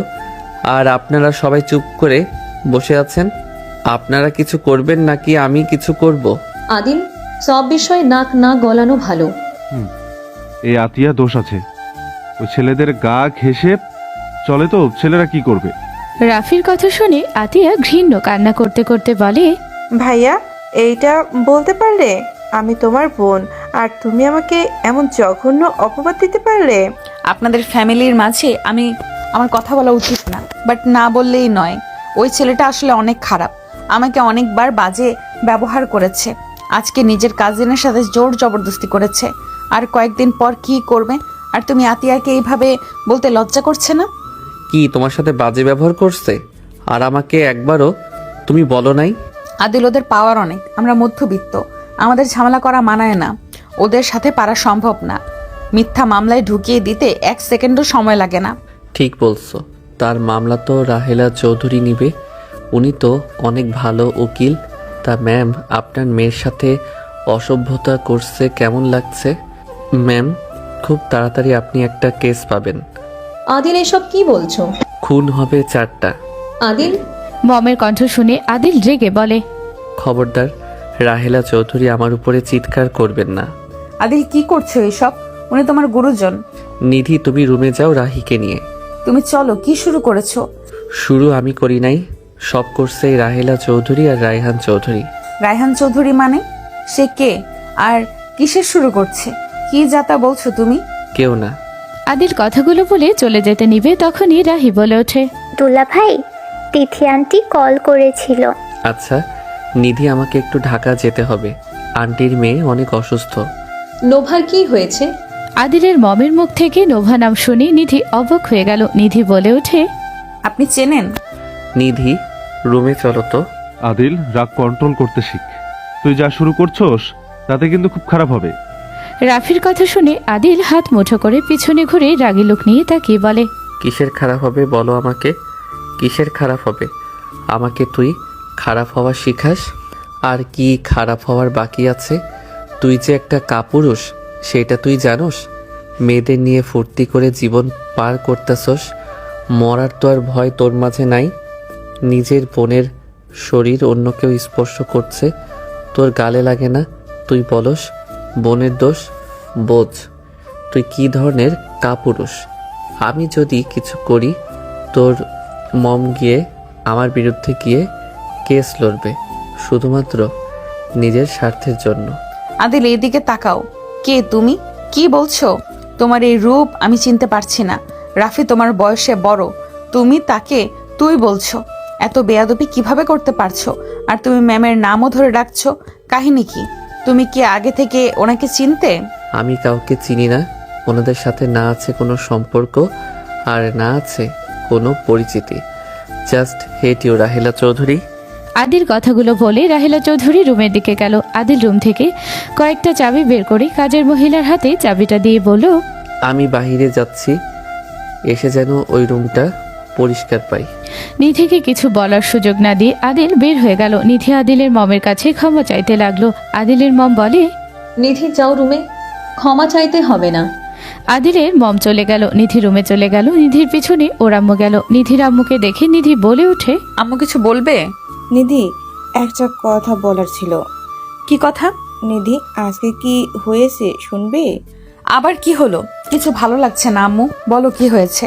আর আপনারা সবাই চুপ করে বসে আছেন। আপনারা কিছু করবেন নাকি আমি কিছু করব? আদিল, সব বিষয়ে নাক না গলানো ভালো। এই আতিয়া দোষ আছে। ওই ছেলেদের গা ঘেঁষে চলে তো, ছেলেরা কি করবে? রাফির কথা শুনে আতিয়া ঘৃণ্য কান্না করতে করতে বলে, ভাইয়া, এইটা বলতে পারলে? আমি তোমার বোন, আর তুমি আমাকে এমন জঘন্য অপবাদ দিতে পারলে? আপনাদের ফ্যামিলির মাঝে আমার কথা বলা উচিত না, বাট না বললেই নয়। ওই ছেলেটা আসলে অনেক খারাপ। আমাকে অনেকবার বাজে ব্যবহার করেছে। আজকে নিজের কাজিনের সাথে জোর জবরদস্তি করেছে। আর কয়েকদিন পর কি করবে? আর তুমি আতিয়াকে এইভাবে বলতে লজ্জা করছে না? কি তোমার সাথে বাজে ব্যবহার করছে? আর আমাকে একবারও তুমি বলো নাই? আদিল, ওদের পাওয়ার অনেক। আমরা মধ্যবিত্ত, আমাদের ঝামেলা করা মানায় না। ওদের সাথে পারা সম্ভব না। মিথ্যা মামলায় ঢুকিয়ে দিতে 1 সেকেন্ডও সময় লাগে না। ঠিক বলছো। তার মামলা তো রাহেলা চৌধুরী নিবে। উনি তো অনেক ভালো উকিল। তা ম্যাম, আপনার মেয়ের সাথে অসভ্যতা করছে কেমন লাগছে? ম্যাম, খুব তাড়াতাড়ি আপনি একটা কেস পাবেন। আদিল, এসব কি বলছো? খুন হবে 4টা। আদিল, মমের কণ্ঠ শুনে আদিল রেগে বলে, খবরদার রাহেলা চৌধুরী আমার উপরে চিৎকার করবেন না। আদিল, কি করছো এইসব? উনি তোমার গুরুজন। নিধি, তুমি রুমে যাও রাহিকে নিয়ে। তুমি চলো। কি শুরু করেছো? শুরু আমি করি নাই, সব করছে এই রাহেলা চৌধুরী আর রায়হান চৌধুরী। রায়হান চৌধুরী মানে? সে কে? আর কিসের শুরু করছে? কি যাতা বলছো তুমি? কেউ না। আদিল কথাগুলো বলে চলে যেতে নিবে তখনই রাহি বলে ওঠে, দুলা ভাই, তিথি আন্টি কল করেছিল। আচ্ছা নিধি, আমাকে একটু ঢাকা যেতে হবে, আন্টির মেয়ে অনেক অসুস্থ। নোভার কি হয়েছে? আদিলের মমের মুখ থেকে নোভা নাম শুনে নিধি অবাক হয়ে গেল। নিধি বলে ওঠে, আপনি চেনেন? নিধি, রুমে চলো তো। আদিল, রাগ কন্ট্রোল করতে শিখ। তুই যা শুরু করছস তাতে কিন্তু খুব খারাপ হবে। রাফির কথা শুনে আদিল হাত মুঠো করে পিছনে ঘুরে রাগী লোক নিয়ে তাকিয়ে বলে, কিসের খারাপ হবে বলো আমাকে, কিসের খারাপ হবে? আমাকে তুই খারাপ হওয়া শিখাস? আর কি খারাপ হওয়ার বাকি আছে? তুই যে একটা কাপুরুষ সেটা তুই জানোস? মেয়েদের নিয়ে ফুর্তি করে জীবন পার করতেছস, মরার তো আর ভয় তোর মাঝে নাই? নিজের বোনের শরীর অন্য কেউ স্পর্শ করছে, তোর গালে লাগে না? তুই বলস বোনের দোষ? বোঝ তুই কি ধরনের কাপুরুষ। আমি যদি কিছু করি তোর মম গিয়ে আমার বিরুদ্ধে গিয়ে কেস লড়বে, শুধুমাত্র নিজের স্বার্থের জন্য। আদিল, এদিকে তাকাও। কে তুমি? কি বলছো? তোমার এই রূপ আমি চিনতে পারছি না। রাফি তোমার বয়সে বড়, তুমি তাকে তুই বলছো? এত বেয়াদবি কিভাবে করতে পারছো? আর তুমি ম্যামের নামও ধরে ডাকছো, কাহিনী কি? তুমি কি আগে থেকে ওনাকে চিনতে? আমি কাউকে চিনি না, ওনাদের সাথে না আছে কোনো সম্পর্ক আর না আছে কোনো পরিচিতি। Just hate you Rahela Chowdhury. Adil কথাগুলো বলে রাহেলা চৌধুরী রুমের দিকে গেল। আদিল রুম থেকে কয়েকটা চাবি বের করে কাজের মহিলার হাতে চাবিটা দিয়ে বলল, আমি বাহিরে যাচ্ছি, এসে যেন ওই রুমটা পরিষ্কার পাই। নিধিকে কিছু বলার সুযোগ না দিয়ে আদিল বের হয়ে গেল। নিধি আদিলের মমের কাছে ক্ষমা চাইতে লাগলো। আদিলের মম বলে, নিধি যাও রুমে, ক্ষমা চাইতে হবে না। আদিলের মম চলে গেল। নিধি রুমে চলে গেল। নিধির পিছনে ওর আম্মু গেল। নিধির আম্মুকে দেখে নিধি বলে ওঠে, আম্মু কিছু বলবে? নিধি, একটা কথা বলার ছিল। কি কথা? নিধি, আজকে কি হয়েছে শুনবে? আবার কি হলো? কিছু ভালো লাগছে না আম্মু, বলো কি হয়েছে?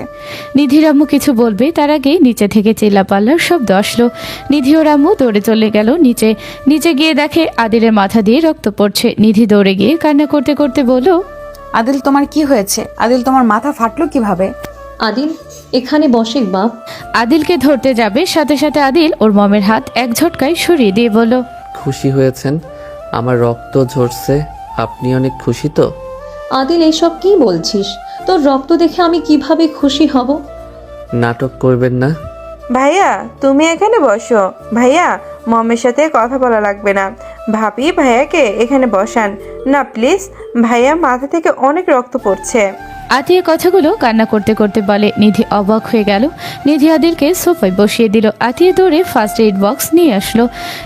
নিধির আম্মু কিছু বলবে তার আগে নিচে থেকে চিল্লাপাল্লার শব্দ আসলো। নিধি ওর আম্মু দৌড়ে চলে গেল নিচে। নিচে গিয়ে দেখে আদিলের মাথা দিয়ে রক্ত পড়ছে। নিধি দৌড়ে গিয়ে কান্না করতে করতে বলল, আদিল, তোমার কি হয়েছে? আদিল, তোমার মাথা ফাটলো কিভাবে? আদিল, এখানে বসে বাপ। আদিলকে ধরতে যাবে, সাথে সাথে আদিল ওর মমের হাত এক ঝটকায় সরিয়ে দিয়ে বলল, খুশি হয়েছেন? আমার রক্ত ঝরছে, আপনি অনেক খুশি তো? আদিল, এসব কি বলছিস? তোর রক্ত দেখে আমি কিভাবে খুশি হব? নাটক করবেন না। ভাইয়া, তুমি এখানে বসো। ভাইয়া, মমের সাথে কথা বলা লাগবে না। ভাবি ভাইয়াকে এখানে বসান না প্লিজ। ভাইয়া মাথা থেকে অনেক রক্ত পড়ছে। আতিয়া কথাগুলো কান্না করতে করতে বলে। নিধি অবাক হয়ে গেল। নিধি আদিলকে সোফায় বসিয়ে দিল। আতিয়া দৌড়ে ফার্স্ট এইড বক্স নিয়ে আসলো।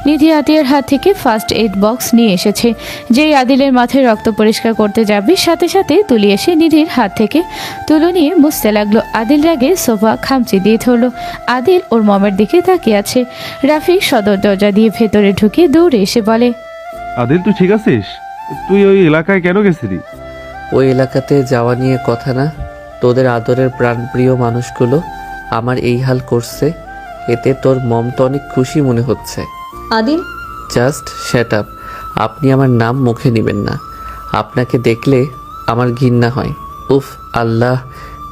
নিধি আতিয়ার হাত থেকে ফার্স্ট এইড বক্স নিয়ে এসেছে। যেই আদিলের মাথায় রক্ত পরিষ্কার করতে যাবে, সাথে সাথে তুলি এসে নিধির হাত থেকে তুলো নিয়ে মুছতে লাগলো। আদিল রাগে সোফা খামচি দিয়ে ধরলো। আদিল ওর মমের দিকে তাকিয়ে আছে। রাফি সদর দরজা দিয়ে ভেতরে ঢুকে দৌড়ে এসে বলে, আদিল, তুই ঠিক আছিস? তুই ওই এলাকায় কেন গেছিলি? ওই এলাকাতে যাওয়া নিয়ে কথা না, তোদের আদরের প্রাণপ্রিয় মানুষগুলো আমার এই হাল করছে, এতে তোর মম তো অনেক খুশি মনে হচ্ছে। Adil, just shut up. আপনি আমার নাম মুখে নেবেন না, আপনাকে দেখলে আমার ঘৃণা হয়। উফ আল্লাহ,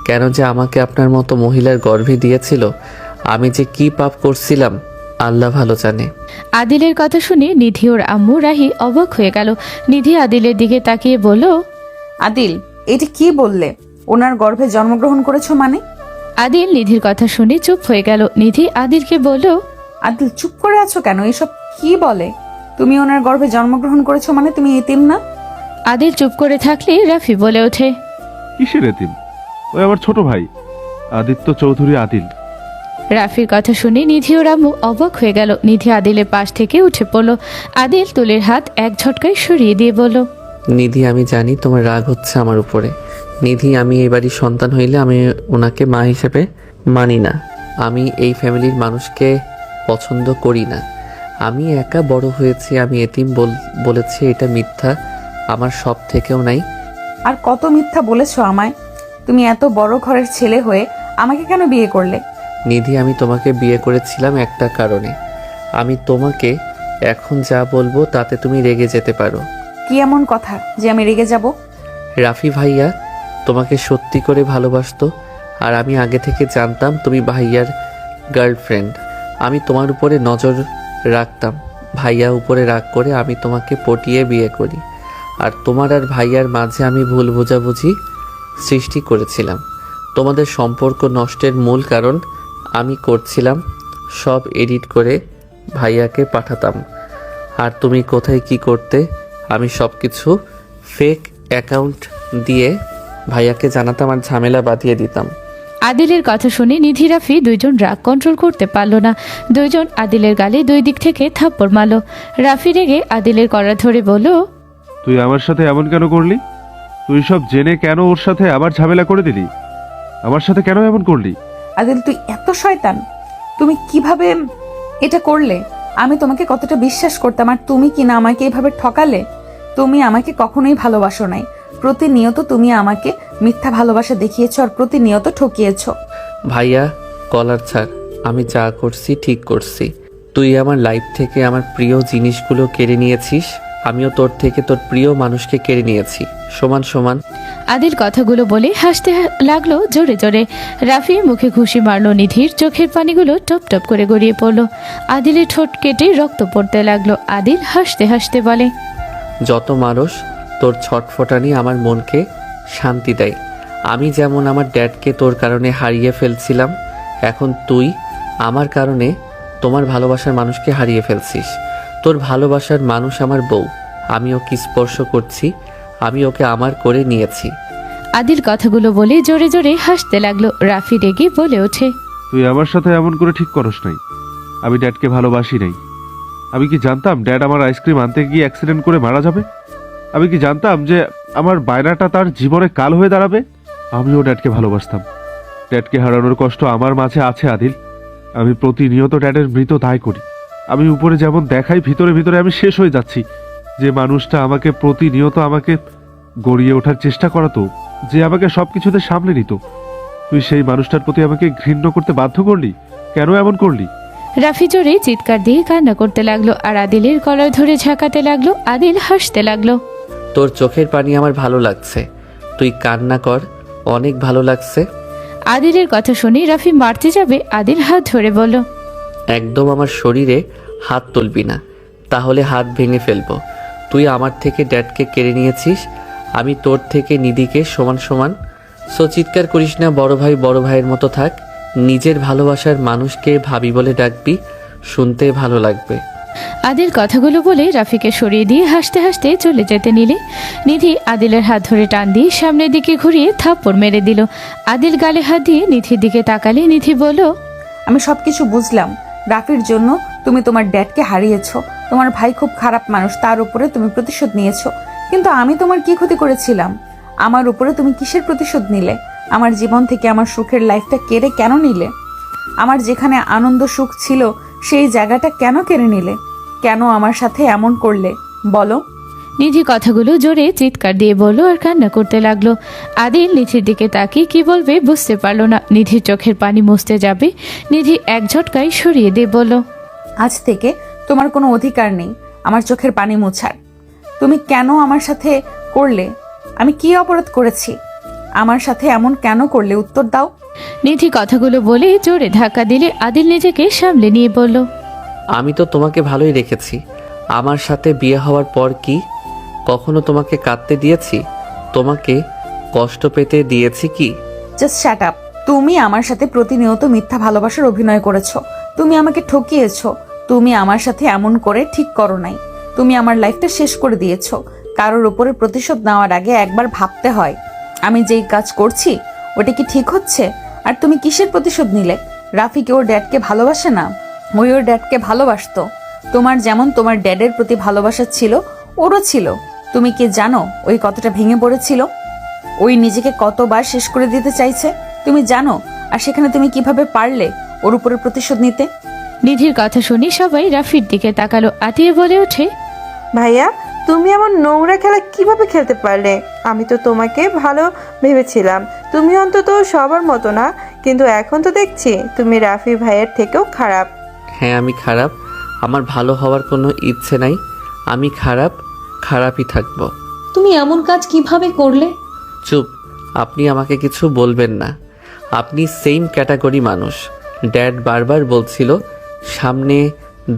কেন যে আমাকে আপনার মতো মহিলার গর্ভে দিয়েছিল? আমি যে কি পাপ করছিলাম আল্লাহ ভালো জানে। আদিলের কথা শুনে নিধি ওর আম্মু রাহি অবাক হয়ে গেল। নিধি আদিলের দিকে তাকিয়ে বলল, আদিল, এটা কি বললে? ওনার গর্ভে জন্মগ্রহণ করেছো মানে? আদিল নিধির কথা শুনে চুপ হয়ে গেল। নিধি আদিলকে বলল, আদিল, চুপ করে আছো কেন? এসব কি বলে? তুমি ওনার গর্ভে জন্মগ্রহণ করেছো মানে তুমি এতিম না? আদিল চুপ করে থাকলে রাফি বলে ওঠে, কিসের এতিম? ওই আমার ছোট ভাই আদিত্য চৌধুরী আদিল। রাফির কথা শুনে নিধি ওর আম্মু অবাক হয়ে গেল। নিধি আদিলের পাশ থেকে উঠে পড়ল। আদিল তুলের হাত এক ঝটকায় সরিয়ে দিয়ে বলল, নিধি, আমি জানি তোমার রাগ হচ্ছে আমার উপরে। নিধি, আমি এই বাড়ির সন্তান হইলে আমি ওনাকে মা হিসেবে মানি না। আমি এই ফ্যামিলির মানুষকে পছন্দ করি না। আমি একা বড় হয়েছি, আমি এতিম বলেছি, এটা মিথ্যা আমার সব থেকেও নাই। আর কত মিথ্যা বলেছো আমায়? তুমি এত বড় ঘরের ছেলে হয়ে আমাকে কেন বিয়ে করলে? নিধি, আমি তোমাকে বিয়ে করেছিলাম একটা কারণে। আমি তোমাকে এখন যা বলবো তাতে তুমি রেগে যেতে পারো। কি এমন কথা যে আমি রেগে যাব? রাফি ভাইয়া, তোমাকে সত্যি করে ভালোবাসতো, আর আমি আগে থেকে জানতাম তুমি ভাইয়ার গার্লফ্রেন্ড। আমি তোমার উপরে নজর রাখতাম। ভাইয়া উপরে রাগ করে আমি তোমাকে পটিয়ে বিয়ে করি, আর তোমার আর ভাইয়ার মাঝে আমি ভুল বোঝাবুঝি সৃষ্টি করেছিলাম। তোমাদের সম্পর্ক নষ্টের মূল কারণ আমি করছিলাম। সব এডিট করে ভাইয়াকে পাঠাতাম, আর তুমি কোথায় কি করতে আমি সব কিছু ফেক অ্যাকাউন্ট দিয়ে ভাইয়াকে জানাতাম আর ঝামেলা বাঁধিয়ে দিতাম। আদিলের কথা শুনে নিধি রাফি দুইজন রাগ কন্ট্রোল করতে পারল না। দুইজন আদিলের গালে দুই দিক থেকে থাপ্পড় মারল। রাফি রেগে আদিলের কড়া ধরে বলল, তুই আমার সাথে এমন কেন করলি? তুই সব জেনে কেন ওর সাথে আবার ঝামেলা করে দিলি? আমার সাথে কেন এমন করলি? আদিল, তুই এত শয়তান! তুমি কিভাবে এটা করলে? আমি তোমাকে কতটা বিশ্বাস করতাম, আর তুমি কি না আমাকে এইভাবে ঠকালে? তুমি আমাকে কখনোই ভালোবাসো নাই। প্রতিনিয়ত তুমি আমাকে মিথ্যা ভালোবাসা দেখিয়েছো আর প্রতিনিয়ত ঠকিয়েছো। ভাইয়া কলার ছাড়, আমি যা করছি ঠিক করছি। তুই আমার লাইফ থেকে আমার প্রিয় জিনিসগুলো কেড়ে নিয়েছিস, আমিও তোর থেকে তোর প্রিয় মানুষকে কেড়ে নিয়েছি, সমান সমান। আদিল কথাগুলো বলে হাসতে লাগলো জোরে জোরে। রাফি মুখে ঘুষি মারলো নিধির। চোখের পানিগুলো টপ টপ করে গড়িয়ে পড়লো। আদিলের ঠোঁট কেটে রক্ত পড়তে লাগলো। আদিল হাসতে হাসতে বলে, যত মানুষ তোর ছটফটানি আমার মনকে শান্তি দেয়। আমি যেমন আমার ড্যাডকে তোর কারণে হারিয়ে ফেলছিলাম, এখন তুই আমার কারণে তোমার ভালোবাসার মানুষকে হারিয়ে ফেলছিস। তোর ভালোবাসার মানুষ আমার বউ, আমি ওকে স্পর্শ করছি, আমি ওকে আমার করে নিয়েছি। আদিল কথাগুলো বলে জোরে জোরে হাসতে লাগলো। রাফি রেগে বলে ওঠে, তুই আমার সাথে এমন করে ঠিক করস নাই। আমি ড্যাডকে ভালোবাসি নাই। আমি কি জানতাম ড্যাড আমার আইসক্রিম আনতে গিয়ে অ্যাক্সিডেন্ট করে মারা যাবে? আমি কি জানতাম যে আমার বায়নাটা তার জীবনে কাল হয়ে দাঁড়াবে? আমিও ড্যাডকে ভালোবাসতাম। ড্যাডকে হারানোর কষ্ট আমার মাঝে আছে আদিল। আমি প্রতিনিয়ত ড্যাডের মৃত দায় করি। আমি উপরে যেমন দেখাই, ভিতরে ভিতরে আমি শেষ হয়ে যাচ্ছি। যে মানুষটা আমাকে প্রতিনিয়ত আমাকে গড়িয়ে ওঠার চেষ্টা করাতো, যে আমাকে সবকিছুতে সামলে নিত, তুই সেই মানুষটার প্রতি আমাকে ঘৃণ্য করতে বাধ্য করলি। কেন এমন করলি? রাফি জোরে চিৎকার দিয়ে কান্না করতে লাগলো আর আদিলের কলার ধরে ঝাঁকাতে লাগলো। আদিল হাসতে লাগলো। তোর চোখের পানি আমার ভালো লাগছে, তুই কান্না কর, অনেক ভালো লাগছে। আদিলের কথা শুনে রাফি মারতে যাবে। আদিল হাত ধরে বলল, একদম আমার শরীরে হাত তুলবি না, তাহলে হাত ভেঙে ফেলবো। তুই আমার থেকে ড্যাডকে কেড়ে নিয়েছিস, আমি তোর থেকে নিধিকে সমান সমান। সো চিৎকার করিস না, বড় ভাই বড় ভাইয়ের মতো থাক। নিজের ভালোবাসার মানুষকে ভাবি বলে ডাকবি, শুনতে ভালো লাগবে। আদিল কথাগুলো বলে রাফিকে সরিয়ে দিয়ে হাসতে হাসতে চলে যেতে নিলে নিধি আদিলের হাত ধরে টান দিয়ে সামনের দিকে ঘুরিয়ে থাপ্পড় মেরে দিল। আদিল গালে হাত দিয়ে নিধির দিকে তাকালে নিধি বলল, আমি সবকিছু বুঝলাম। রাফির জন্য তুমি তোমার ড্যাডকে হারিয়েছো। তোমার ভাই খুব খারাপ মানুষ, তার উপরে তুমি প্রতিশোধ নিয়েছো। কিন্তু আমি তোমার কি ক্ষতি করেছিলাম? আমার উপরে তুমি কিসের প্রতিশোধ নিলে? আমার জীবন থেকে আমার সুখের লাইফটা কেড়ে কেন নিলে? আমার যেখানে আনন্দ সুখ ছিল সেই জায়গাটা কেন কেড়ে নিলে? কেন আমার সাথে এমন করলে বলো? নিধি কথাগুলো জোরে চিৎকার দিয়ে বলল আর কান্না করতে লাগলো। আদিল নিধির দিকে তাকিয়ে কি বলবে বুঝতে পারলো না। নিধির চোখের পানি মুছতে যাবে, নিধি এক ঝটকায় সরিয়ে দিয়ে বলল, আজ থেকে তোমার কোনো অধিকার নেই আমার চোখের পানি মোছার। তুমি কেন আমার সাথে করলে? আমি কি অপরাধ করেছি? আমার সাথে এমন কেন করলে? উত্তর দাও। নিধি কথাগুলো বলে জোরে ধাক্কা দিলে আদিল নিজেকে সামলে নিয়ে বলল, আমি তো তোমাকে ভালোই রেখেছি। আমার সাথে বিয়ে হওয়ার পর কি কখনো তোমাকে কাঁদতে দিয়েছি? তোমাকে কষ্ট পেতে দিয়েছি কি? Just shut up. তুমি আমার সাথে প্রতিনিয়ত মিথ্যা ভালোবাসার অভিনয় করেছো। তুমি আমাকে ঠকিয়েছো। তুমি আমার সাথে এমন করে ঠিক করো নাই। তুমি আমার লাইফটা শেষ করে দিয়েছো। কারোর উপরে প্রতিশোধ নেওয়ার আগে একবার ভাবতে হয় আমি যেই কাজ করছি ওটা কি ঠিক হচ্ছে। আর তুমি কিসের প্রতিশোধ নিলে? রাফিকে ওর ড্যাডকে ভালোবাসে না? ওই ওর ড্যাডকে ভালোবাসতো। তোমার যেমন তোমার ড্যাডের প্রতি ভালোবাসা ছিল, ওরও ছিল। তুমি কি জানো ওই কতটা ভেঙে পড়েছিল? ওই নিজেকে কতবার শেষ করে দিতে চাইছে তুমি জানো? আর সেখানে তুমি কিভাবে পারলে ওর উপরে প্রতিশোধ নিতে? নিধির কথা শুনে সবাই রাফির দিকে তাকালো। আতিয়ে বলে ওঠে, ভাইয়া তুমি এমন নোংরা খেলা কিভাবে খেলতে পারলে? আমি তো তোমাকে ভালো ভেবেছিলাম। তুমি অন্তত সবার মতো না, কিন্তু এখন তো দেখছি তুমি রাফি ভাইয়ের থেকেও খারাপ। হ্যাঁ আমি খারাপ, আমার ভালো হওয়ার কোনো ইচ্ছে নাই। আমি খারাপ, খারাপই থাকবো। তুমি এমন কাজ কিভাবে করলে? চুপ, আপনি আমাকে কিছু বলবেন না। আপনি সেম ক্যাটাগরি মানুষ। ড্যাড বারবার বলছিল সামনে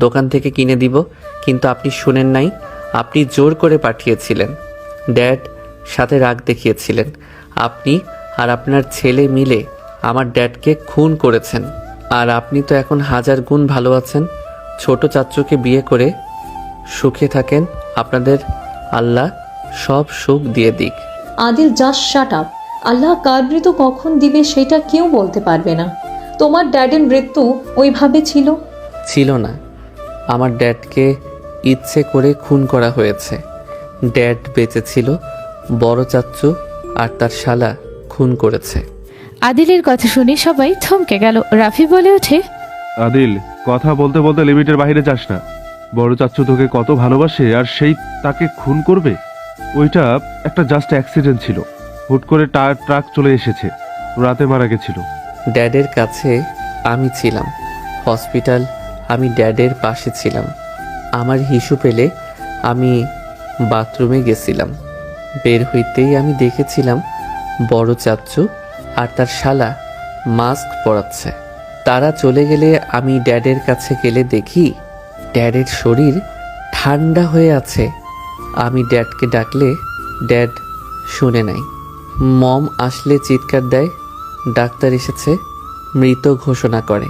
দোকান থেকে কিনে দিব, কিন্তু আপনি শুনেন নাই। আপনি জোর করে পাঠিয়েছিলেন। ড্যাড সাথে রাগ দেখিয়েছিলেন। আপনি আর আপনার ছেলে মিলে আমার ড্যাডকে খুন করেছেন। আর আপনি তো এখন 1000 গুণ ভালো আছেন। ছোট চাচ্চুকে বিয়ে করে সুখে থাকেন। আপনাদের আল্লাহ সব সুখ দিয়ে দিক। Adil, just shut up. Allah কার মৃত্যু কখন দিবে সেটা কেউ বলতে পারবে না। তোমার ড্যাডের মৃত্যু ওইভাবে ছিল না। আমার ড্যাডকে ইচ্ছে করে খুন করা হয়েছে। ড্যাড বেঁচে ছিল, বড় চাচ্চু আর তার শালা খুন করেছে। আদিলের কথা শুনে সবাই থমকে গেল। রাফি বলে ওঠে, আদিল, কথা বলতে বলতে লিমিটের বাইরে যাস না। বড় চাচ্চু তোকে কত ভালোবাসে, আর সেই তাকে খুন করবে? ওইটা একটা জাস্ট অ্যাক্সিডেন্ট ছিল। হুট করে ট্রাক চলে এসেছে, রাতে মারা গেছিল। ড্যাডের কাছে আমি ছিলাম। হসপিটাল, আমি ড্যাডের পাশে ছিলাম। আমার হিসু পেলে আমি বাথরুমে গেছিলাম। বের হইতেই আমি দেখেছিলাম বড় চাচ্চু আর তার শালা মাস্ক পরাচ্ছে। তারা চলে গেলে আমি ড্যাডের কাছে গেলে দেখি ড্যাডের শরীর ঠান্ডা হয়ে আছে। আমি ড্যাডকে ডাকলে ড্যাড শুনে নাই। মম আসলে চিৎকার দেয়। ডাক্তার এসেছে, মৃত ঘোষণা করে।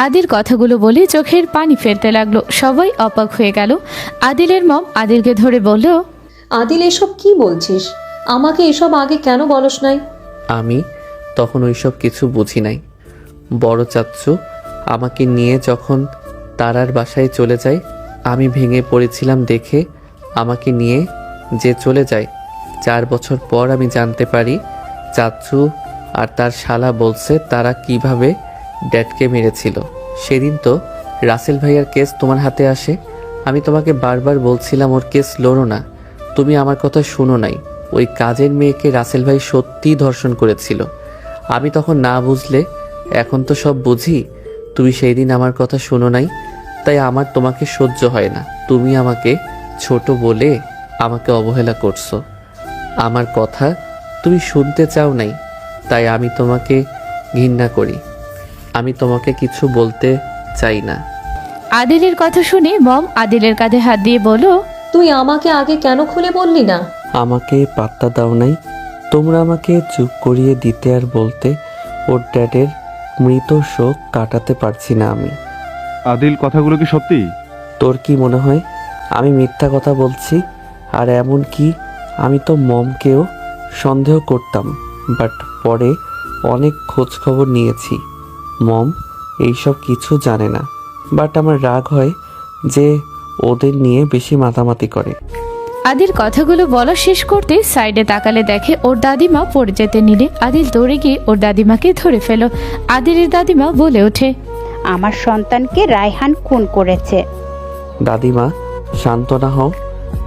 আদিল কথাগুলো বলে চোখের পানি ফেলতে লাগলো। সবাই অবাক হয়ে গেল। আদিলের মম আদিলকে ধরে বলল, আদিল, এসব কি বলছিস? আমাকে এসব আগে কেন বলস নাই? আমি তখন ওইসব কিছু বুঝি নাই। বড় চাচ্চু আমাকে নিয়ে যখন তারার বাসায় চলে যায়, আমি ভেঙে পড়েছিলাম দেখে আমাকে নিয়ে যে চলে যায়। 4 বছর পর আমি জানতে পারি চাচ্চু আর তার শালা বলছে তারা কিভাবে ড্যাডকে মেরেছিল। সেদিন তো রাসেল ভাইয়ার কেস তোমার হাতে আসে। আমি তোমাকে বারবার বলছিলাম ওর কেস লড়ো না, তুমি আমার কথা শুনো নাই। ওই কাজের মেয়েকে রাসেল ভাই সত্যিই ধর্ষণ করেছিল। আমি তখন না বুঝলে, এখন তো সব বুঝি। তুমি সেই দিন আমার কথা শুনো নাই, তাই আমার তোমাকে সহ্য হয় না। তুমি আমাকে ছোট বলে আমাকে অবহেলা করছো। আমার কথা তুমি শুনতে চাও নাই, তাই আমি তোমাকে ঘৃণা করি। আমি তোমাকে কিছু বলতে চাই না। আদিলের কথা শুনে মম আদিলের কাঁধে হাত দিয়ে বলল, তুই আমাকে আগে কেন খুলে বললি না? আমাকে পাত্তা দাও নাই। তোমরা আমাকে চুপ করিয়ে দিতে আর বলতে ওর ড্যাডের মৃত শোক কাটাতে পারছি না আমি। আদিল, কথাগুলো কি সত্যি? তোর কি মনে হয় আমি মিথ্যা কথা বলছি? আর এমন কি, আমি তো মমকেও সন্দেহ করতাম, বাট পরে অনেক খোঁজ খবর নিয়েছি। মম এইসব কিছু জানে না, বাট আমার রাগ হয় যে ওদের নিয়ে বেশি মাতামাতি করে। আদিল কথাগুলো বলা শেষ করতে সাইডে তাকালে দেখে ওর দাদিমা পড়ে যেতে নিলে আদিল দৌড়ে গিয়ে ওর দাদিমাকে ধরে ফেল। আদিলের দাদিমা বলে ওঠে, আমার সন্তানকে রায়হান খুন করেছে। দাদিমা শান্ত না হও,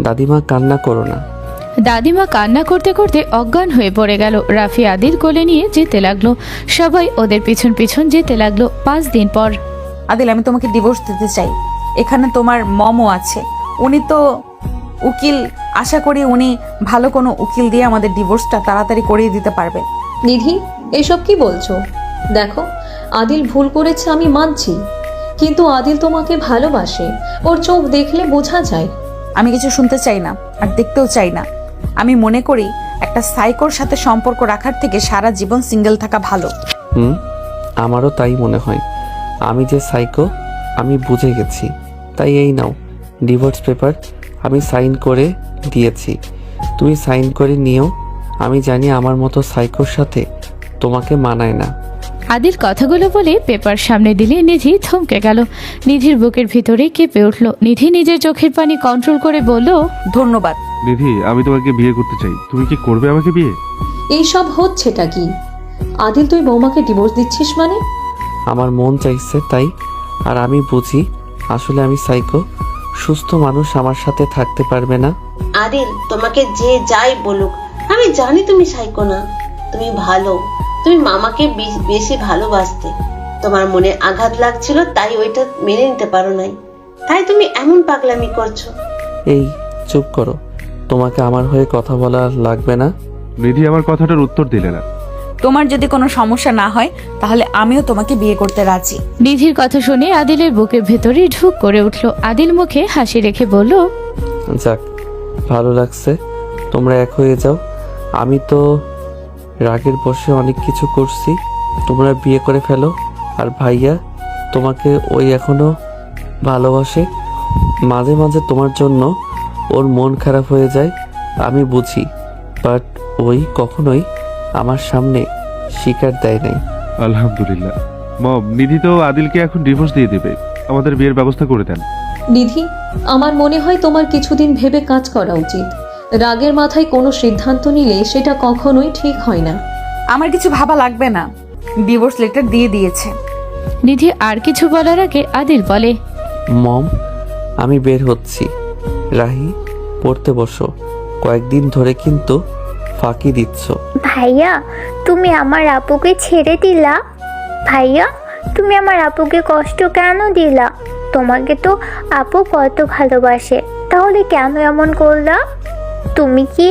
দাদিমা কান্না করো না। দাদিমা কান্না করতে করতে অজ্ঞান হয়ে পড়ে গেল। রাফি আদিল কোলে নিয়ে যেতে লাগলো। সবাই ওদের পিছন পিছন যেতে লাগলো। 5 দিন পর, আদিল, আমি তোমাকে ডিভোর্স দিতে চাই। এখানে তোমার মমও আছে, উনি তো উকিল। আশা করি উনি ভালো কোনো উকিল দিয়ে আমাদের ডিভোর্সটা তাড়াতাড়ি করিয়ে দিতে পারবে। নিধি, এসব কি বলছো? দেখো, আদিল ভুল করেছে, আমি মানছি, কিন্তু আদিল তোমাকে ভালোবাসে। ওর চোখ দেখলে বোঝা যায়। আমি কিছু শুনতে চাই না, আর দেখতেও চাই না। আমি মনে করি একটা সাইকোর সাথে সম্পর্ক রাখার থেকে সারা জীবন সিঙ্গেল থাকা ভালো। আমারও তাই মনে হয়। আমি যে সাইকো আমি বুঝে গেছি। তাই এই নাও ডিভোর্স পেপার, আমি সাইন করে দিয়েছি। তুমি সাইন করে নিও। আমি জানি আমার মতো সাইকোর সাথে তোমাকে মানায় না। আদিল কথাগুলো বলে পেপার সামনে দিলে নিধি থমকে গেল। নিধির বুকের ভিতরে কেঁপে উঠল। নিধি নিজের চোখের পানি কন্ট্রোল করে বলল, ধন্যবাদ। নিধি, আমি তোমাকে বিয়ে করতে চাই। তুমি কি করবে আমাকে বিয়ে? এইসব হচ্ছেটা কি? আদিল, তুই বৌমাকে ডিভোর্স দিচ্ছিস মানে? আমার মন চাইছে তাই। আর আমি বুঝি আসলে আমি সাইকো। সুস্থ মানুষ আমার সাথে থাকতে পারবে না। আদিল, তোমাকে যে যাই বলুক, আমি জানি তুমি সাইকো না। তুমি ভালো। তুমি মামাকে বেশি ভালোবাসতে। তোমার মনে আঘাত লাগছিল, তাই ওইটা মেনে নিতে পারো নাই, তাই তুমি এমন পাগলামি করছো। এই চুপ করো, তোমাকে আমার হয়ে কথা বলা লাগবে না। নিধি আমার কথাটার উত্তর দিলে না। তোমার যদি কোনো সমস্যা না হয় তাহলে আমিও তোমাকে বিয়ে করতে রাজি। নিধির কথা শুনে আদিলের বুকের ভেতরে ঢুক করে উঠল। আদিল মুখে হাসি রেখে বলল, যাক, ভালো লাগছে, তোমরা এক হয়ে যাও। আমি তো রাগের বশে অনেক কিছু করছি, তোমরা বিয়ে করে ফেলো। আর ভাইয়া তোমাকে ওই এখনো ভালোবাসে, মাঝে মাঝে তোমার জন্য ওর মন খারাপ হয়ে যায়, আমি বুঝি, বাট ওই কখনোই আমার সামনে স্বীকার দেয় নাই। আলহামদুলিল্লাহ। মম, নিধি তো আদিলকে এখন ডিভোর্স দিয়ে দেবে, আমাদের বিয়ের ব্যবস্থা করে দেন। নিধি, আমার মনে হয় তোমার কিছুদিন ভেবে কাজ করা উচিত। রাগের মাথায় কোনো সিদ্ধান্ত নিলে সেটা কখনোই ঠিক হয় না। আমার কিছু ভাবা লাগবে না, ডিভোর্স লেটার দিয়ে দিয়েছে। নিধি আর কিছু বলার আগে আদিল বলে, মম, আমি বের হচ্ছি। রাহি, পড়তে বসো, কয়েকদিন ধরে কিন্তু ফাঁকি দিচ্ছ। ভাইয়া, তুমি আমার আপুকে ছেড়ে দিলা? ভাইয়া, তুমি আমার আপুকে কষ্ট কেন দিলা? তোমাকে তো আপু কত ভালোবাসে, তাহলে কেন এমন করলা? তুমি কি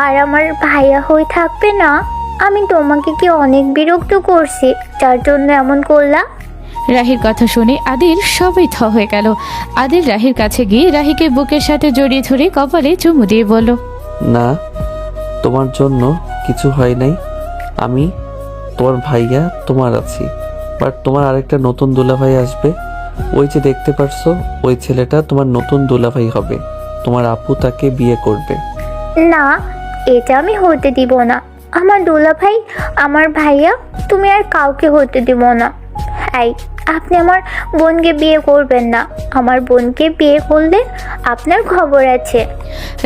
আর আমার ভাইয়া হয়ে থাকবে না? আমি তোমাকে কি অনেক বিরক্ত করছি যার জন্য এমন করলা? রাহির কথা শুনে আদিল সবাই থ হয়ে গেল। আদিল রাহির কাছে গিয়ে রাহিকে বুকের সাথে জড়িয়ে ধরে কপালে চুমু দিয়ে বলল, না, তোমার জন্য কিছু হয় নাই। আমি তোমার ভাইয়া, তোমার আছি, বাট তোমার আরেকটা নতুন দুলাভাই আসবে। ওই যে দেখতে পারছো, ওই ছেলেটা তোমার নতুন দুলাভাই হবে। তোমার আপু তাকে বিয়ে করবে। না, এটা আমি হতে দিব না। আমার দুলাভাই, আমার ভাইয়া, তুমি আর কাউকে হতে দিব না। এই, আপনি আমার বোনকে বিয়ে করবেন না। আমার বোনকে বিয়ে করলে আপনার খবর আছে।